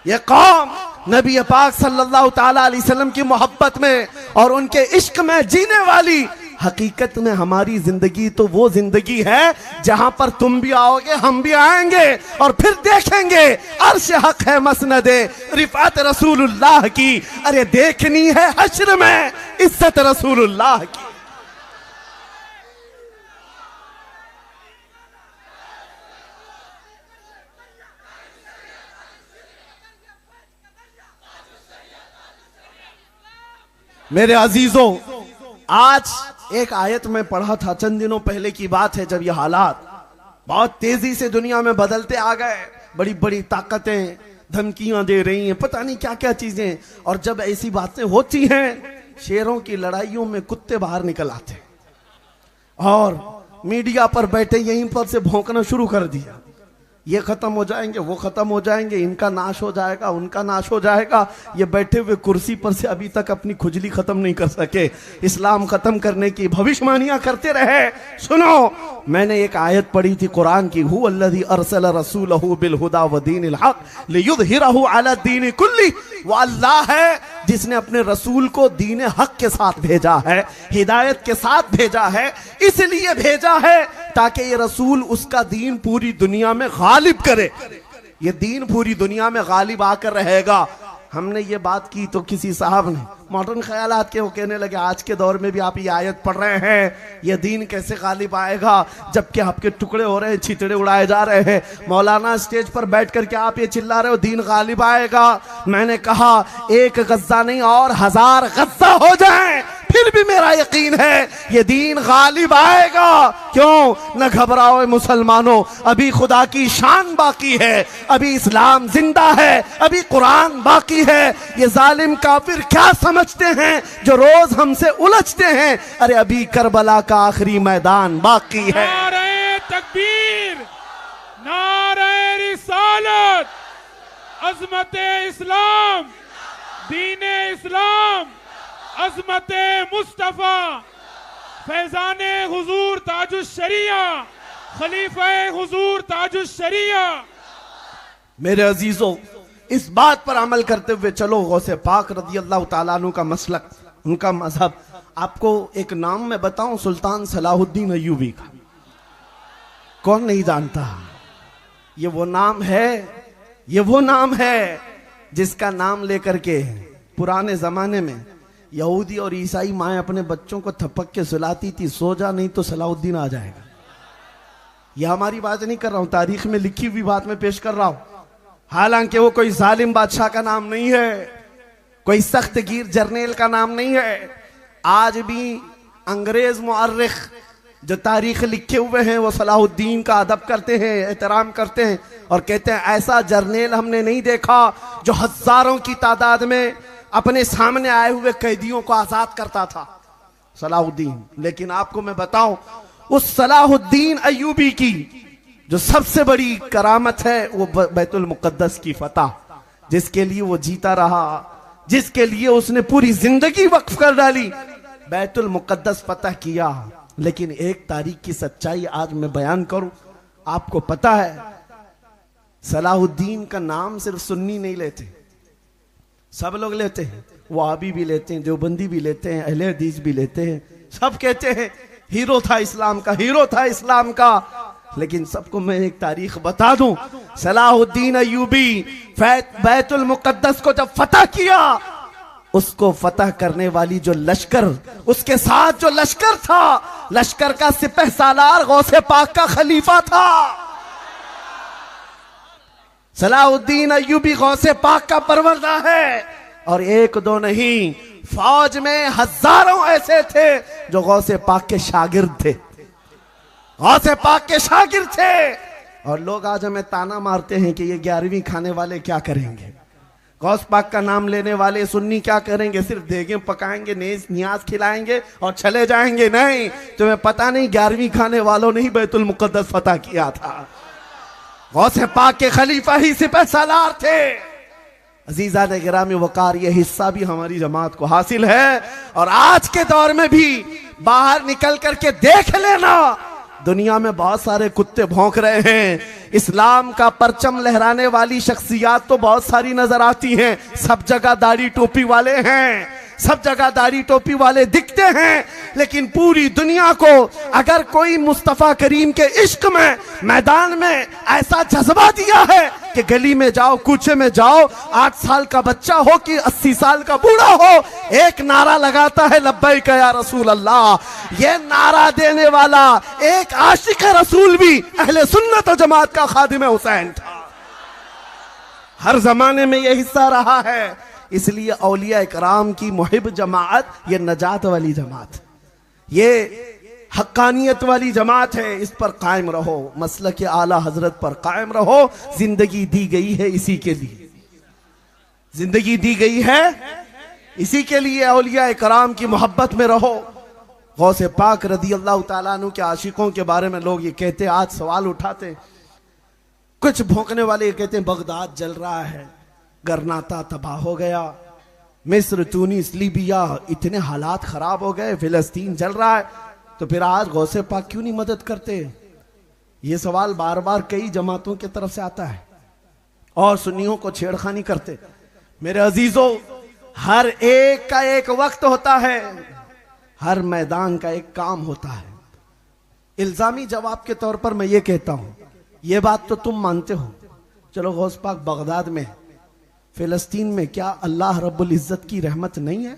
A: यह कौम नबी पाक सल्लल्लाहु ताला अलैहि वसल्लम की मोहब्बत में और उनके इश्क में जीने वाली। हकीकत में हमारी जिंदगी तो वो जिंदगी है जहां पर तुम भी आओगे, हम भी आएंगे और फिर देखेंगे अर्श हक है मसनदे रिफात रसूलुल्लाह की। अरे देखनी है हश्र में इज्जत रसूलुल्लाह की। मेरे अजीजों, आज एक आयत में पढ़ा था, चंद दिनों पहले की बात है, जब ये हालात बहुत तेजी से दुनिया में बदलते आ गए, बड़ी बड़ी ताकतें धमकियां दे रही हैं, पता नहीं क्या क्या चीजें। और जब ऐसी बातें होती हैं, शेरों की लड़ाइयों में कुत्ते बाहर निकल आते और मीडिया पर बैठे यहीं पर से भौंकना शुरू कर दिया, ये खत्म हो जाएंगे, वो खत्म हो जाएंगे, इनका नाश हो जाएगा, उनका नाश हो जाएगा। ये बैठे हुए कुर्सी पर से अभी तक अपनी खुजली खत्म नहीं कर सके, इस्लाम खत्म करने की भविष्यवाणियां करते रहे। सुनो, मैंने एक आयत पढ़ी थी कुरान की, हु अल्लज़ी अरसला रसूलहु बिल हुदा व दीनिल हक लियुज़हिरहु अला दीनि कुल्ली। वो अल्लाह है जिसने अपने रसूल को दीन हक के साथ भेजा है, हिदायत के साथ भेजा है। इसलिए भेजा है ताकि ये रसूल उसका दीन पूरी दुनिया में गालिब करे। ये दीन पूरी दुनिया में गालिब आकर रहेगा। हमने ये बात की तो किसी साहब ने मॉडर्न ख्यालात के वो कहने लगे, आज के दौर में भी आप ये आयत पढ़ रहे हैं, ये दीन कैसे गालिब आएगा जबकि आपके टुकड़े हो रहे हैं, छितड़े उड़ाए जा रहे हैं। मौलाना स्टेज पर बैठ करके आप ये चिल्ला रहे हो दीन गालिब आएगा। मैंने कहा एक गज्जा नहीं और 1000 गज्जा हो जाएं फिर भी मेरा यकीन है ये दीन गालिब आएगा। क्यों न घबराओ मुसलमानों, अभी खुदा की शान बाकी है, अभी इस्लाम जिंदा है, अभी कुरान बाकी है। ये जालिम काफिर क्या समझते हैं जो रोज हमसे उलझते हैं? अरे अभी करबला का आखिरी मैदान बाकी है।
B: नारे तकबीर, नारे रिसालत, अज़मते इस्लाम, दीने इस्लाम, अज़मते मुस्तफा, फैजाने हुजूर ताजुश शरिया, खलीफा हुजूर ताजुश शरिया।
A: मेरे अजीजों, इस बात पर अमल करते हुए चलो, गौसे पाक रज़ी अल्लाह ताला अन्हु का मसलक, उनका मजहब। आपको एक नाम मैं बताऊं, सुल्तान सलाहुद्दीन अय्यूबी का। कौन नहीं जानता? ये वो नाम है, ये वो नाम है जिसका नाम लेकर के पुराने जमाने में यहूदी और ईसाई माएं अपने बच्चों को थपक के सुलाती थी, सो जा नहीं तो सलाहुद्दीन आ जाएगा। यह हमारी बात नहीं कर रहा हूं, तारीख में लिखी हुई बात में पेश कर रहा हूं। हालांकि वो कोई जालिम बादशाह का नाम नहीं है, कोई सख्त गिर जर्नेल का नाम नहीं है। आज भी अंग्रेज मुअर्रिख जो तारीख लिखे हुए हैं वो सलाहुद्दीन का अदब करते हैं, एहतराम करते हैं और कहते हैं ऐसा जर्नेल हमने नहीं देखा जो हजारों की तादाद में अपने सामने आए हुए कैदियों को आजाद करता था, सलाहुद्दीन। लेकिन आपको मैं बताऊं, उस सलाहुद्दीन अय्यूबी की जो सबसे बड़ी करामत है वो बैतुल मुकद्दस की फतह, जिसके लिए वो जीता रहा, जिसके लिए उसने पूरी जिंदगी वक्फ कर डाली, बैतुल मुकद्दस फतह किया। लेकिन एक तारीख की सच्चाई आज मैं बयान करूं। आपको पता है सलाहुद्दीन का नाम सिर्फ सुन्नी नहीं लेते, सब लोग लेते हैं, वहाबी भी लेते हैं, देवबंदी भी लेते हैं, अहले हदीस भी लेते हैं। सब कहते हैं हीरो था इस्लाम का, हीरो था इस्लाम का। लेकिन सबको मैं एक तारीख बता दूं, सलाहुद्दीन अय्यूबी बैतुल मुकद्दस को जब फतह किया, उसको फतह करने वाली जो लश्कर, उसके साथ जो लश्कर था, लश्कर का सिपह सालार गौसे पाक का खलीफा था। सलाहुद्दीन अय्यूबी गौसे पाक का परवरदा है। और एक दो नहीं, फौज में हजारों ऐसे थे जो गौसे पाक के शागिर्द थे, गौसे पाक के शागिर्द थे। और लोग आज हमें ताना मारते हैं कि ये 11वीं खाने वाले क्या करेंगे। गौस पाक का नाम लेने वाले सुन्नी क्या करेंगे? सिर्फ देगे पकाएंगे, नेज नियाज खिलाएंगे और चले जाएंगे। नहीं, तुम्हें पता नहीं 11वीं खाने वालों ने ही बैतुल मुकद्दस फतह किया था। गौस पाक के खलीफा ही सिपहसालार थे। अजीजा ने गिरामी वकार, ये हिस्सा भी हमारी जमात को हासिल है। और आज के दौर में भी बाहर निकल करके देख लेना, दुनिया में बहुत सारे कुत्ते भौंक रहे हैं। इस्लाम का परचम लहराने वाली शख्सियात तो बहुत सारी नजर आती हैं, सब जगह दाढ़ी टोपी वाले हैं, सब जगह दाढ़ी टोपी वाले दिखते हैं। लेकिन पूरी दुनिया को अगर कोई मुस्तफा करीम के इश्क में मैदान में ऐसा जज्बा दिया है कि गली में जाओ, कूचे में जाओ, 8 साल का बच्चा हो कि 80 साल का बूढ़ा हो, एक नारा लगाता है लब्बैक या रसूल अल्लाह। ये नारा देने वाला एक आशिक रसूल भी अहले सुन्नत और जमात का खादिम हुसैन था। हर जमाने में यह हिस्सा रहा है। इसलिए औलिया इकराम की मुहिब जमात ये नजात वाली जमात, ये हक्कानियत वाली जमात है। इस पर कायम रहो, मसलक आला हजरत पर कायम रहो। जिंदगी दी गई है इसी के लिए, जिंदगी दी गई है इसी के लिए। औलिया इकराम की मोहब्बत में रहो। गौसे पाक रदी अल्लाह ताला अन्हु के आशिकों के बारे में लोग ये कहते, आज सवाल उठाते, कुछ भौंकने वाले कहते हैं बगदाद जल रहा है, गरनाता तबाह हो गया, मिस्र, तुनीस, लीबिया इतने हालात खराब हो गए, फिलिस्तीन जल रहा है, तो फिर आज गौसे पाक क्यों नहीं मदद करते? ये सवाल बार बार कई जमातों की तरफ से आता है और सुन्नियों को छेड़खानी करते। मेरे अजीजों, हर एक का एक वक्त होता है, हर मैदान का एक काम होता है। इल्जामी जवाब के तौर पर मैं ये कहता हूं, ये बात तो तुम मानते हो, चलो गौस पाक बगदाद में, फिलिस्तीन में क्या अल्लाह रब्बुल इज्जत की रहमत नहीं है?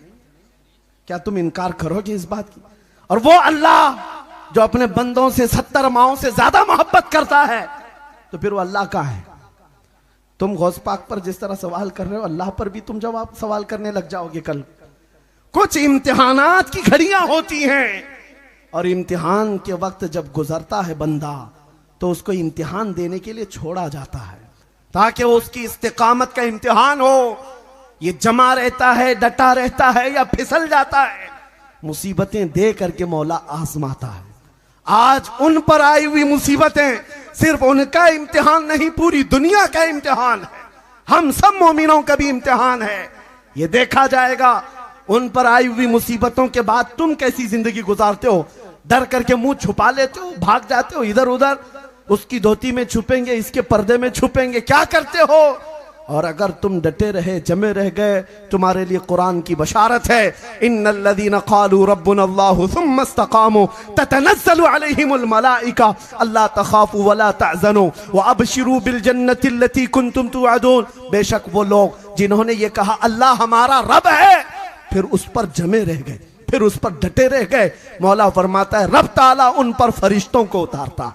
A: क्या तुम इनकार करोगे इस बात की? और वो अल्लाह जो अपने बंदों से 70 माओं से ज्यादा मोहब्बत करता है, तो फिर वो अल्लाह का है। तुम गौस पाक पर जिस तरह सवाल कर रहे हो, अल्लाह पर भी तुम जवाब सवाल करने लग जाओगे कल। कुछ इम्तिहानात की घड़ियां होती हैं और इम्तिहान के वक्त जब गुजरता है बंदा, तो उसको इम्तिहान देने के लिए छोड़ा जाता है ताकि उसकी इस्तिकामत का इम्तिहान हो। ये जमा रहता है, डटा रहता है या फिसल जाता है, मुसीबतें दे करके मौला आजमाता है। आज उन पर आई हुई मुसीबतें सिर्फ उनका इम्तिहान नहीं, पूरी दुनिया का इम्तिहान है। हम सब मोमिनों का भी इम्तिहान है। ये देखा जाएगा उन पर आई हुई मुसीबतों के बाद तुम कैसी जिंदगी गुजारते हो। डर करके मुंह छुपा लेते हो, भाग जाते हो इधर उधर, उसकी धोती में छुपेंगे, इसके पर्दे में छुपेंगे, क्या करते हो? और अगर तुम डटे रहे, जमे रह गए, तुम्हारे लिए कुरान की बशारत है, इन्नल्लज़ीना क़ालू रब्बुनल्लाहु सुम्मा इस्तक़ामू ततनज़्ज़लु अलैहिमुल मलाइका अल्ला तख़ाफ़ू वला तहज़नू व अबशिरू बिल जन्नति अल्लती कुंतुम तुअदून। बेशक वो लोग जिन्होंने ये कहा अल्लाह हमारा रब है, फिर उस पर जमे रह गए, फिर उस पर डटे रह गए, मौला फरमाता है रब ताला उन पर फरिश्तों को उतारता,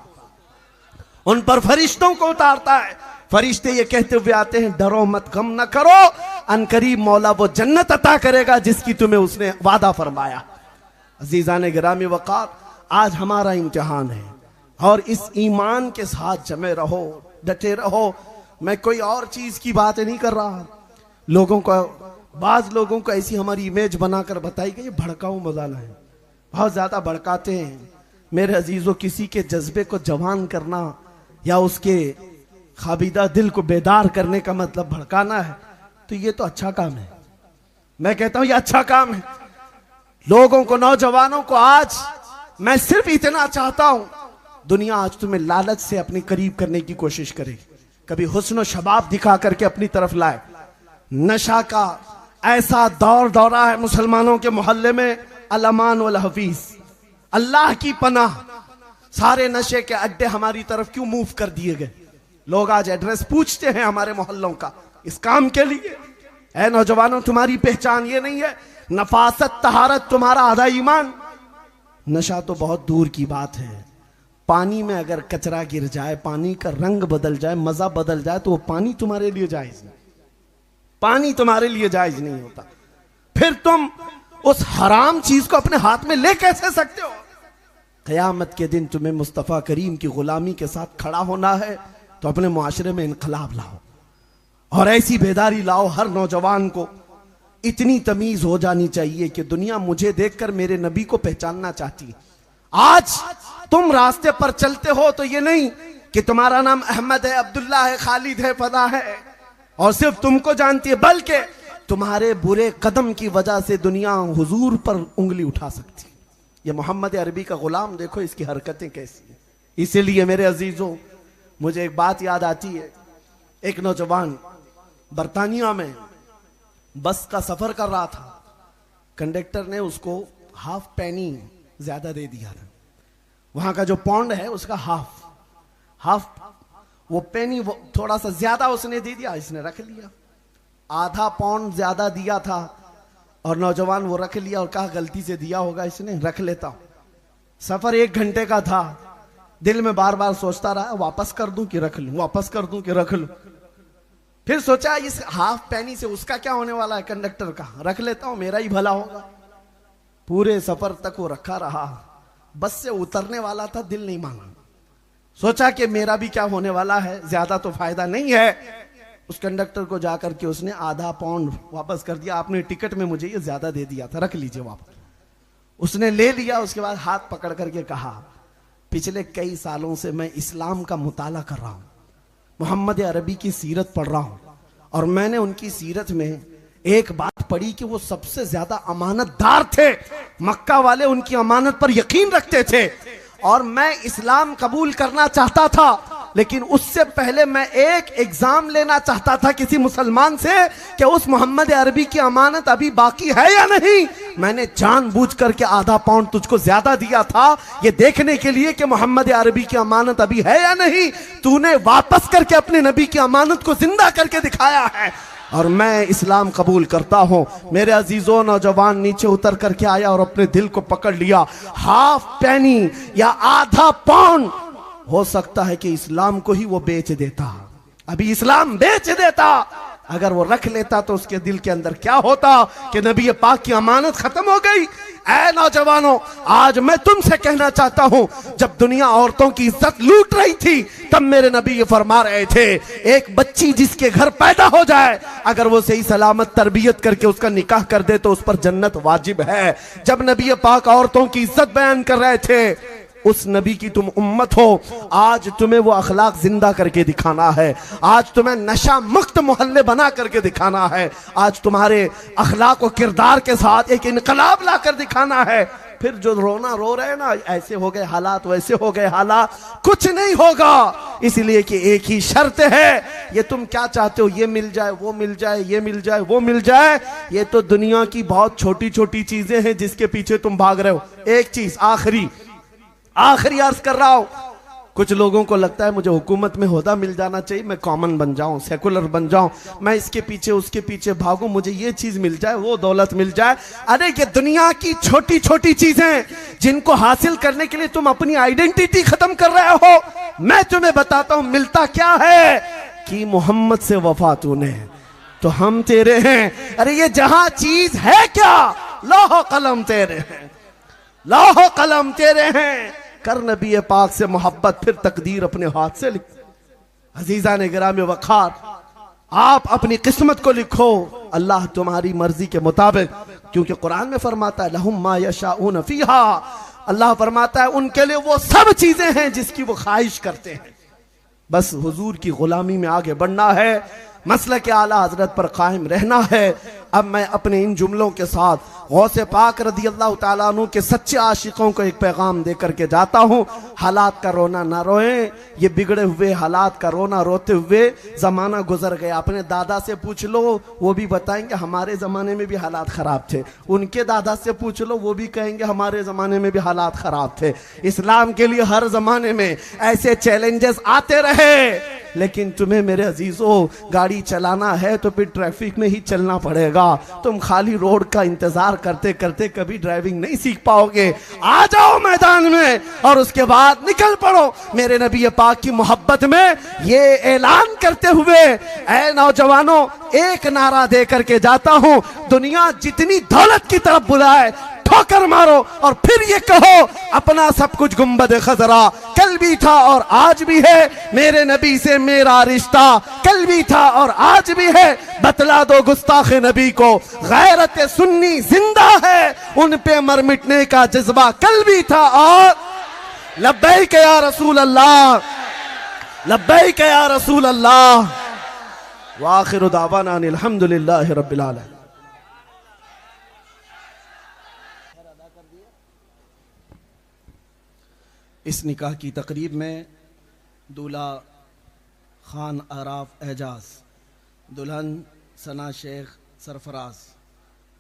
A: उन पर फरिश्तों को उतारता है। फरिश्ते ये कहते हुए आते हैं डरो मत, गम न करो, अनकरीब मौला वो जन्नत अता करेगा जिसकी तुम्हें उसने वादा फरमाया। अजीजान गिरामी वक़ार, आज हमारा इम्तिहान है और इस ईमान के साथ जमे रहो, डटे रहो। मैं कोई और चीज की बात नहीं कर रहा। लोगों को, बाज लोगों को ऐसी हमारी इमेज बनाकर बताई गई, भड़काऊ मजाला है, बहुत ज्यादा भड़काते हैं। मेरे अजीजों, किसी के जज्बे को जवान करना या उसके खाबिदा दिल को बेदार करने का मतलब भड़काना है, तो ये तो अच्छा काम है। मैं कहता हूं ये अच्छा काम है। लोगों को, नौजवानों को आज मैं सिर्फ इतना चाहता हूं, दुनिया आज तुम्हें लालच से अपने करीब करने की कोशिश करे, कभी हुस्न शबाब दिखा करके अपनी तरफ लाए। नशा का ऐसा दौर दौरा है मुसलमानों के मोहल्ले में, अल-अमान वल हफीज, अल्लाह की पनाह। सारे नशे के अड्डे हमारी तरफ क्यों मूव कर दिए गए? लोग आज एड्रेस पूछते हैं हमारे मोहल्लों का इस काम के लिए। ऐ नौजवानों, तुम्हारी पहचान ये नहीं है? नफासत, तहारत तुम्हारा आधा ईमान। नशा तो बहुत दूर की बात है। पानी में अगर कचरा गिर जाए, पानी का रंग बदल जाए, मजा बदल जाए, तो वो पानी तुम्हारे लिए जायज नहीं, पानी तुम्हारे लिए जायज नहीं होता। फिर तुम उस हराम चीज को अपने हाथ में ले कैसे सकते हो? क़यामत के दिन तुम्हें मुस्तफ़ा करीम की गुलामी के साथ खड़ा होना है, तो अपने मुआशरे में इनकलाब लाओ और ऐसी बेदारी लाओ हर नौजवान को। इतनी तमीज हो जानी चाहिए कि दुनिया मुझे देखकर मेरे नबी को पहचानना चाहती है। आज तुम रास्ते पर चलते हो तो ये नहीं कि तुम्हारा नाम अहमद है, अब्दुल्ला है, खालिद है, फदा है और सिर्फ तुमको जानती है, बल्कि तुम्हारे बुरे कदम की वजह से दुनिया हुजूर पर उंगली उठा सकती है। ये मोहम्मद अरबी का गुलाम देखो, इसकी हरकतें कैसी हैं। इसीलिए मेरे अजीजों, मुझे एक बात याद आती है। एक नौजवान बरतानिया में बस का सफर कर रहा था। कंडक्टर ने उसको हाफ पेनी ज्यादा दे दिया था। वहां का जो पौंड है उसका हाफ वो पेनी वो थोड़ा सा ज्यादा उसने दे दिया, इसने रख लिया। आधा पौंड ज्यादा दिया था और नौजवान वो रख लिया और कहा गलती से दिया होगा इसने, रख लेता हूं। सफर 1 घंटे का था। दिल में बार बार सोचता रहा, वापस कर दूं कि रख लूं, वापस कर दूं कि रख लूं। फिर सोचा इस हाफ पेनी से उसका क्या होने वाला है, कंडक्टर का, रख लेता हूं, मेरा ही भला होगा। पूरे सफर तक वो रखा रहा। बस से उतरने वाला था, दिल नहीं माना। सोचा कि मेरा भी क्या होने वाला है, ज्यादा तो फायदा नहीं है। उस कंडक्टर को जाकर के उसने आधा पाउंड वापस कर दिया। आपने टिकट में मुझे ये ज्यादा दे दिया था, रख लीजिए वापस। उसने ले लिया। उसके बाद हाथ पकड़ करके कहा, पिछले कई सालों से मैं इस्लाम का मुताला कर रहा हूं, मोहम्मद अरबी की सीरत पढ़ रहा हूं और मैंने उनकी सीरत में एक बात पढ़ी कि वो सबसे ज्यादा अमानतदार थे। मक्का वाले उनकी अमानत पर यकीन रखते थे और मैं इस्लाम कबूल करना चाहता था, लेकिन उससे पहले मैं एक एग्जाम लेना चाहता था किसी मुसलमान से कि उस मोहम्मद अरबी की अमानत अभी बाकी है या नहीं। मैंने जानबूझ करके आधा पाउंड तुझको ज्यादा दिया था ये देखने के लिए कि मोहम्मद अरबी की अमानत अभी है या नहीं। तूने वापस करके अपने नबी की अमानत को जिंदा करके दिखाया है और मैं इस्लाम कबूल करता हूं। मेरे अजीजों, नौजवान नीचे उतर करके आया और अपने दिल को पकड़ लिया। हाफ पेनी या आधा पाउंड, हो सकता है कि इस्लाम को ही वो बेच देता, अभी इस्लाम बेच देता। अगर वो रख लेता तो उसके दिल के अंदर क्या होता कि नबी पाक की अमानत खत्म हो गई। ऐ नौजवानों, आज मैं तुमसे कहना चाहता हूं, जब दुनिया औरतों की इज्जत लूट रही थी तब मेरे नबी ये फरमा रहे थे, एक बच्ची जिसके घर पैदा हो जाए अगर वो सही सलामत तरबियत करके उसका निकाह कर दे तो उस पर जन्नत वाजिब है। जब नबी पाक औरतों की इज्जत बयान कर रहे थे, उस नबी की तुम उम्मत हो, आज तुम्हें वो अखलाक जिंदा करके दिखाना है। आज तुम्हें नशा मुक्त मोहल्ले बना करके दिखाना है। आज तुम्हारे अखलाक और किरदार के साथ एक इनकलाब ला कर दिखाना है। फिर जो रोना रो रहे हैं ना, ऐसे हो गए हालात, वैसे हो गए हालात, कुछ नहीं होगा। इसलिए कि एक ही शर्त है, ये तुम क्या चाहते हो, ये मिल जाए, वो मिल जाए, ये मिल जाए, वो मिल जाए, ये तो दुनिया की बहुत छोटी छोटी चीजें हैं जिसके पीछे तुम भाग रहे हो। एक चीज आखिरी अर्ज कर रहा हूं, कुछ लोगों को लगता है मुझे हुकूमत में ओहदा मिल जाना चाहिए, मैं कॉमन बन जाऊं, सेकुलर बन जाऊं, मैं इसके पीछे उसके पीछे भागूं, मुझे ये चीज मिल जाए, वो दौलत मिल जाए। अरे ये दुनिया की छोटी छोटी चीजें जिनको हासिल करने के लिए तुम अपनी आइडेंटिटी खत्म कर रहे हो। मैं तुम्हें बताता हूं मिलता क्या है कि मोहम्मद से वफा तूने तो हम तेरे हैं। अरे ये जहां चीज है क्या, लौह कलम तेरे हैं, लौह कलम तेरे हैं। कर नबी पाक से मोहब्बत, फिर तकदीर अपने हाथ से लिख। अजीजा ने गिरामी वखार, आप अपनी किस्मत को लिखो अल्लाह तुम्हारी मर्जी के मुताबिक, क्योंकि कुरान में फरमाता है लहुम मा यशाऊन फीहा, अल्लाह फरमाता है उनके लिए वो सब चीजें हैं जिसकी वो ख्वाहिश करते हैं। बस हुजूर की गुलामी में आगे बढ़ना है, मसलक आला हजरत पर कायम रहना है। अब मैं अपने इन जुमलों के साथ गौसे पाक रदी अल्लाह ताला अन्हु के सच्चे आशिकों को एक पैगाम दे करके जाता हूँ। हालात का रोना ना रोएं, ये बिगड़े हुए हालात का रोना रोते हुए जमाना गुजर गया। अपने दादा से पूछ लो, वो भी बताएंगे हमारे जमाने में भी हालात खराब थे। उनके दादा से पूछ लो, वो भी कहेंगे हमारे जमाने में भी हालात खराब थे। इस्लाम के लिए हर जमाने में ऐसे चैलेंजेस आते रहे, लेकिन तुम्हें मेरे अजीजों गाड़ी चलाना है तो फिर ट्रैफिक में ही चलना पड़ेगा। तुम खाली रोड का इंतजार करते करते कभी ड्राइविंग नहीं सीख पाओगे। आ जाओ मैदान में और उसके बाद निकल पड़ो मेरे नबी पाक की मोहब्बत में। ये ऐलान करते हुए ऐ नौजवानों, एक नारा दे करके जाता हूं, दुनिया जितनी दौलत की तरफ बुलाए ठोकर मारो और फिर ये कहो अपना सब कुछ गुंबद खजरा कल भी था और आज भी है, मेरे नबी से मेरा रिश्ता कल भी था और आज भी है। बतला दो गुस्ताख नबी को गैरत सुन्नी जिंदा है, उन पे मर मिटने का जज्बा कल भी था और लब्बैक या रसूल अल्लाह, लब्बैक या रसूल अल्लाह। व आखिरु दावाना अनिल हम्दुलिल्लाहि रब्बिल आलमीन। इस निकाह की तकरीब में दूल्हा खान आराफ एजाज, दुल्हन सना शेख सरफराज,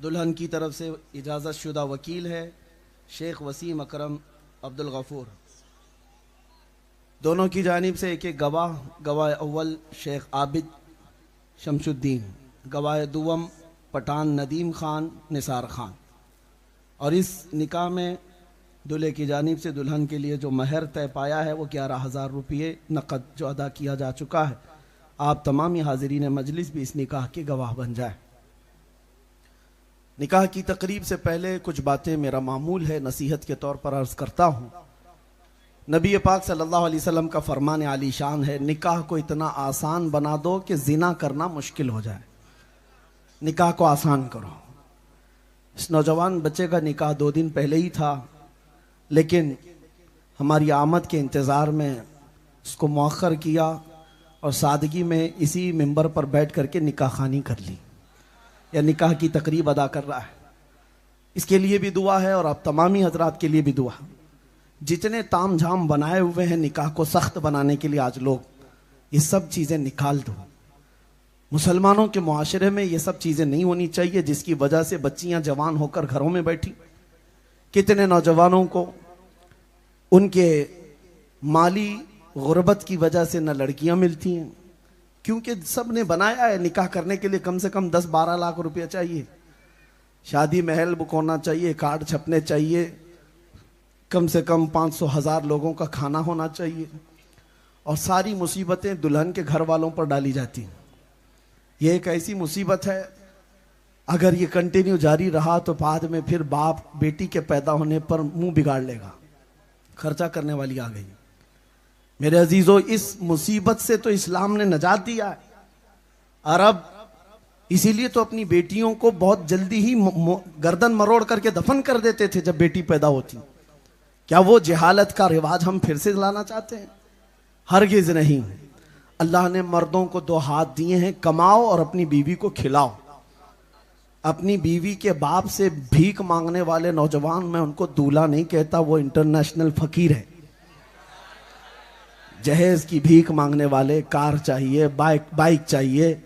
A: दुल्हन की तरफ से इजाज़त शुदा वकील है शेख वसीम अकरम अब्दुल गफूर। दोनों की जानिब से एक एक गवाह, गवाह अव्वल शेख आबिद शमशुद्दीन, गवाह दुवम पठान नदीम खान निसार खान। और इस निकाह में दूल्हे की जानिब से दुल्हन के लिए जो महर तय पाया है वो 11,000 रुपये नकद जो अदा किया जा चुका है। आप तमामी हाजिरीन मजलिस भी इस निकाह के गवाह बन जाए। निकाह की तकरीब से पहले कुछ बातें मेरा मामूल है नसीहत के तौर पर अर्ज करता हूँ। नबी पाक सल्लल्लाहु अलैहि वसल्लम का फरमान आलीशान है, निकाह को इतना आसान बना दो कि जिना करना मुश्किल हो जाए। निकाह को आसान करो। इस नौजवान बच्चे का निकाह 2 दिन पहले ही था, लेकिन हमारी आमद के इंतज़ार में उसको मौखर किया और सादगी में इसी मिंबर पर बैठ करके निकाह खानी कर ली या निकाह की तकरीब अदा कर रहा है। इसके लिए भी दुआ है और आप तमामी हजरात के लिए भी दुआ। जितने ताम झाम बनाए हुए हैं निकाह को सख्त बनाने के लिए आज लोग, ये सब चीज़ें निकाल दो। मुसलमानों के मुआशरे में ये सब चीज़ें नहीं होनी चाहिए जिसकी वजह से बच्चियां जवान होकर घरों में बैठी। कितने नौजवानों को उनके माली गुर्बत की वजह से न लड़कियां मिलती हैं, क्योंकि सब ने बनाया है निकाह करने के लिए कम से कम 10-12 लाख रुपया चाहिए, शादी महल बुक होना चाहिए, कार्ड छपने चाहिए, कम से कम 500,000 लोगों का खाना होना चाहिए और सारी मुसीबतें दुल्हन के घर वालों पर डाली जाती। ये एक ऐसी मुसीबत है, अगर ये कंटिन्यू जारी रहा तो बाद में फिर बाप बेटी के पैदा होने पर मुंह बिगाड़ लेगा। खर्चा करने वाली आ गई। मेरे अजीजों, इस मुसीबत से तो इस्लाम ने नजात दिया है। अरब इसीलिए तो अपनी बेटियों को बहुत जल्दी ही गर्दन मरोड़ करके दफन कर देते थे जब बेटी पैदा होती। क्या वो जहालत का रिवाज हम फिर से लाना चाहते हैं? हरगिज नहीं। अल्लाह ने मर्दों को 2 हाथ दिए हैं, कमाओ और अपनी बीवी को खिलाओ। अपनी बीवी के बाप से भीख मांगने वाले नौजवान, मैं उनको दूल्हा नहीं कहता, वो इंटरनेशनल फकीर है। जहेज की भीख मांगने वाले, कार चाहिए, बाइक चाहिए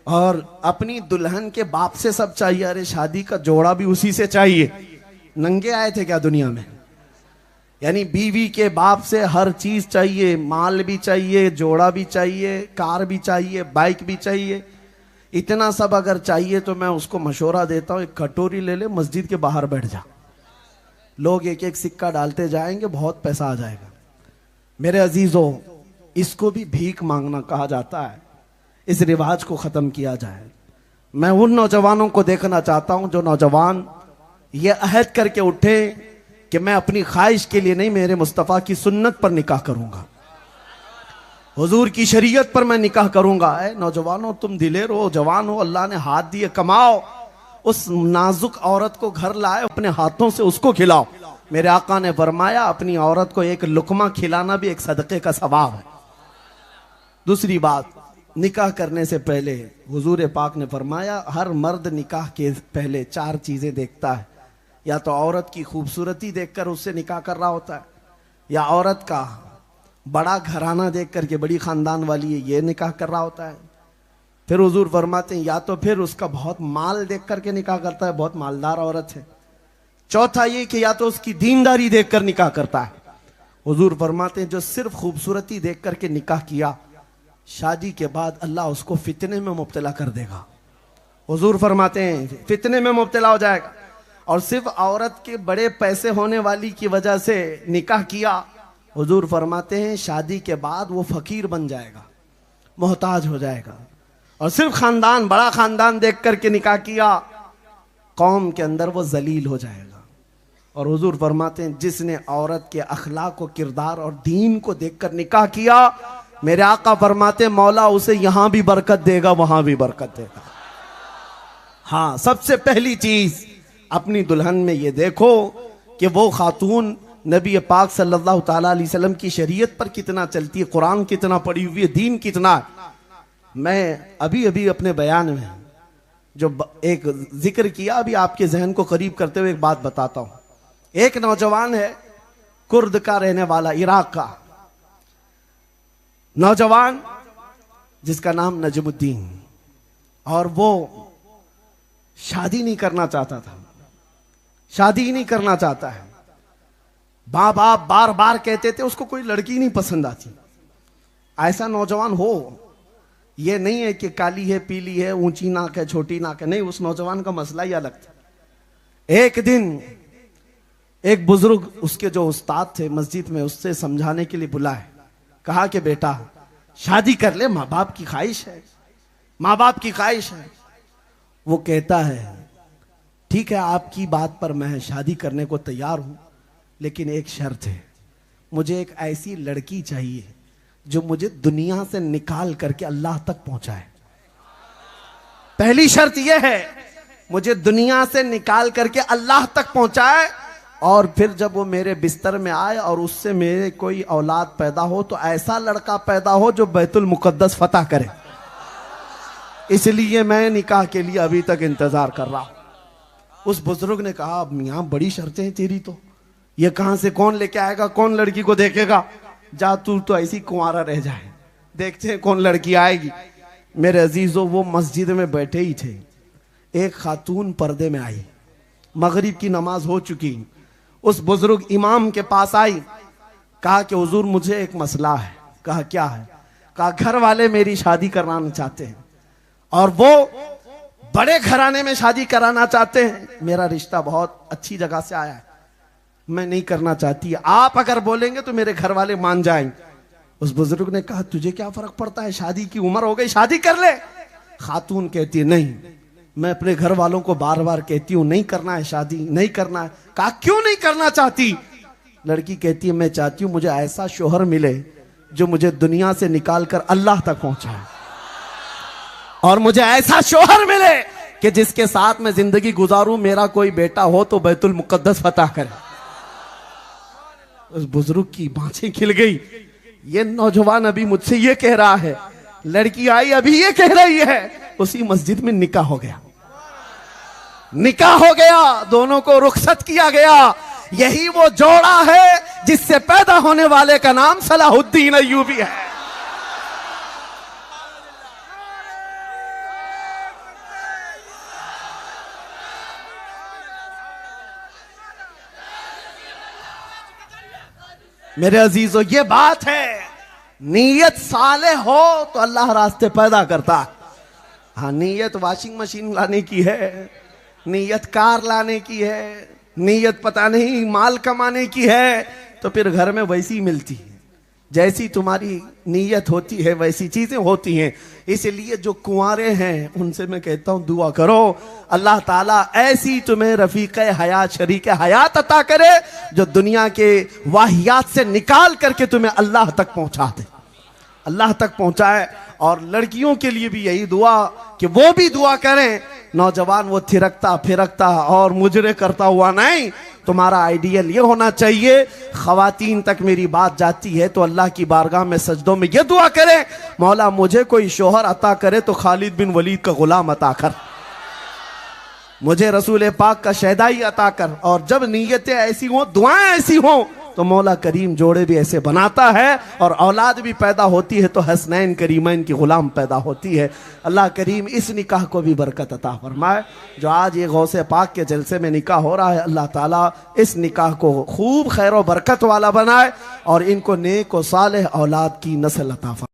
A: और अपनी दुल्हन के बाप से सब चाहिए। अरे शादी का जोड़ा भी उसी से चाहिए। नंगे आए थे क्या दुनिया में? यानी बीवी के बाप से हर चीज चाहिए, माल भी चाहिए, जोड़ा भी चाहिए, कार भी चाहिए, बाइक भी चाहिए। इतना सब अगर चाहिए तो मैं उसको मशवरा देता हूं, एक कटोरी ले ले, मस्जिद के बाहर बैठ जा। लोग एक एक सिक्का डालते जाएंगे, बहुत पैसा आ जाएगा। मेरे अजीजों, इसको भी भीख मांगना कहा जाता है। इस रिवाज को खत्म किया जाए। मैं उन नौजवानों को देखना चाहता हूं जो नौजवान ये अहद करके उठे कि मैं अपनी ख्वाहिश के लिए नहीं, मेरे मुस्तफ़ा की सुन्नत पर निकाह करूंगा, हुजूर की शरीयत पर मैं निकाह करूंगा। ऐ नौजवानों, तुम दिलेर हो, जवान हो, अल्लाह ने हाथ दिए, कमाओ। उस नाजुक औरत को घर लाए, अपने हाथों से उसको खिलाओ। मेरे आका ने फरमाया, अपनी औरत को एक लुकमा खिलाना भी एक सदक़े का सवाब है। दूसरी बात, निकाह करने से पहले हुजूर पाक ने फरमाया, हर मर्द निकाह के पहले 4 चीजें देखता है। या तो औरत की खूबसूरती देखकर उससे निकाह कर रहा होता है, या औरत का बड़ा घराना देख करके, बड़ी खानदान वाली है, ये निकाह कर रहा होता है। फिर हुजूर फरमाते हैं, या तो फिर उसका बहुत माल देख करके निकाह करता है, बहुत मालदार औरत है। चौथा ये कि या तो उसकी दीनदारी देखकर निकाह करता है। हुजूर फरमाते हैं, जो सिर्फ खूबसूरती देख करके निकाह किया, शादी के बाद अल्लाह उसको फितने में मुब्तला कर देगा। हुजूर फरमाते हैं, फितने में मुब्तला हो जाएगा। और सिर्फ औरत के बड़े पैसे होने वाली की वजह से निकाह किया, हुजूर फरमाते हैं शादी के बाद वो फकीर बन जाएगा, मोहताज हो जाएगा। और सिर्फ खानदान, बड़ा खानदान देख करके निकाह किया, कौम के अंदर वो जलील हो जाएगा। और हुजूर फरमाते हैं जिसने औरत के अखलाक और किरदार और दीन को देखकर निकाह किया, मेरे आका फरमाते हैं मौला उसे यहां भी बरकत देगा, वहां भी बरकत देगा। हाँ, सबसे पहली चीज अपनी दुल्हन में ये देखो कि वो खातून नबी पाक सल्लल्लाहु ताला अलैहि वसल्लम की शरीयत पर कितना चलती है, कुरान कितना पढ़ी हुई है, दीन कितना है। मैं अभी अभी अपने बयान में जो एक जिक्र किया, अभी आपके जहन को करीब करते हुए एक बात बताता हूं। एक नौजवान है, कुर्द का रहने वाला, इराक का नौजवान, जिसका नाम नजमुद्दीन, और वो शादी नहीं करना चाहता था, शादी ही नहीं करना चाहता है। बाप बाप बार बार कहते थे उसको कोई लड़की नहीं पसंद आती। ऐसा नौजवान हो, ये नहीं है कि काली है पीली है, ऊंची नाक है छोटी नाक है, नहीं, उस नौजवान का मसला ही अलग था। एक दिन एक बुजुर्ग, उसके जो उस्ताद थे मस्जिद में, उससे समझाने के लिए बुलाए, कहा कि बेटा शादी कर ले, माँ बाप की ख्वाहिश है, माँ बाप की ख्वाहिश है। वो कहता है ठीक है, आपकी बात पर मैं शादी करने को तैयार हूं, लेकिन एक शर्त है, मुझे एक ऐसी लड़की चाहिए जो मुझे दुनिया से निकाल करके अल्लाह तक पहुंचाए। पहली शर्त यह है, मुझे दुनिया से निकाल करके अल्लाह तक पहुंचाए, और फिर जब वो मेरे बिस्तर में आए और उससे मेरे कोई औलाद पैदा हो तो ऐसा लड़का पैदा हो जो बैतुल मुकद्दस फतह करे। इसलिए मैं निकाह के लिए अभी तक इंतजार कर रहा हूं। उस बुजुर्ग ने कहा, अब मियां बड़ी शर्तें हैं तेरी, तो ये कहां से कौन लेके आएगा, कौन लड़की को देखेगा, जा तू तो ऐसी कुंवारा रह जाए, देखते हैं कौन लड़की आएगी। मेरे अजीजों, वो मस्जिद में बैठे ही थे, एक खातून पर्दे में आई, मगरिब की नमाज हो चुकी, उस बुजुर्ग इमाम के पास आई, कहा कि हुजूर मुझे एक मसला है। कहा क्या है? कहा घर वाले मेरी शादी कराना चाहते हैं, और वो बड़े घराने में शादी कराना चाहते हैं, मेरा रिश्ता बहुत अच्छी जगह से आया है, मैं नहीं करना चाहती, आप अगर बोलेंगे तो मेरे घर वाले मान जाएंगे। उस बुजुर्ग ने कहा तुझे क्या फर्क पड़ता है, शादी की उम्र हो गई, शादी कर ले। खातून कहती है नहीं, मैं अपने घर वालों को बार बार कहती हूं नहीं करना है शादी, नहीं करना है। कहा क्यों नहीं करना चाहती? लड़की कहती है मैं चाहती हूं मुझे ऐसा शोहर मिले जो मुझे दुनिया से निकाल कर अल्लाह तक पहुंचाए, और मुझे ऐसा शोहर मिले कि जिसके साथ मैं जिंदगी गुजारूं, मेरा कोई बेटा हो तो बैतुल मुकद्दस फतह करे। उस बुजुर्ग की बाँछें खिल गई। ये नौजवान अभी मुझसे ये कह रहा है, लड़की आई अभी ये कह रही है, उसी मस्जिद में निकाह हो गया, निकाह हो गया, दोनों को रुखसत किया गया। यही वो जोड़ा है जिससे पैदा होने वाले का नाम सलाहुद्दीन अय्यूबी है। मेरे अजीजों, ये बात है, नीयत साले हो तो अल्लाह रास्ते पैदा करता है। हाँ, नीयत वॉशिंग मशीन लाने की है, नीयत कार लाने की है, नीयत पता नहीं माल कमाने की है, तो फिर घर में वैसी मिलती है, जैसी तुम्हारी नीयत होती है वैसी चीजें होती हैं। इसलिए जो कुंवारे हैं उनसे मैं कहता हूं दुआ करो, अल्लाह ताला ऐसी तुम्हें रफीक हयात, शरीक हयात अता करे जो दुनिया के वाहियात से निकाल करके तुम्हें अल्लाह तक पहुंचा दे, अल्लाह तक पहुंचाए। और लड़कियों के लिए भी यही दुआ कि वो भी दुआ करें, नौजवान वो थिरकता फिरकता और मुजरे करता हुआ नहीं, तुम्हारा आइडियल ये होना चाहिए। खवातीन तक मेरी बात जाती है तो अल्लाह की बारगाह में सजदों में ये दुआ करें, मौला मुझे कोई शोहर अता करे तो खालिद बिन वलीद का गुलाम अता कर, मुझे रसूल पाक का शहदाई अता कर। और जब नीयतें ऐसी हों, दुआएं ऐसी हों, तो मौला करीम जोड़े भी ऐसे बनाता है, और औलाद भी पैदा होती है तो हसनैन करीमैन की गुलाम पैदा होती है। अल्लाह करीम इस निकाह को भी बरकत अता फरमाए जो आज ये गौसे पाक के जलसे में निकाह हो रहा है। अल्लाह ताला इस निकाह को खूब खैर और बरकत वाला बनाए और इनको नेक और सालेह औलाद की नस्ल अता फरमाए।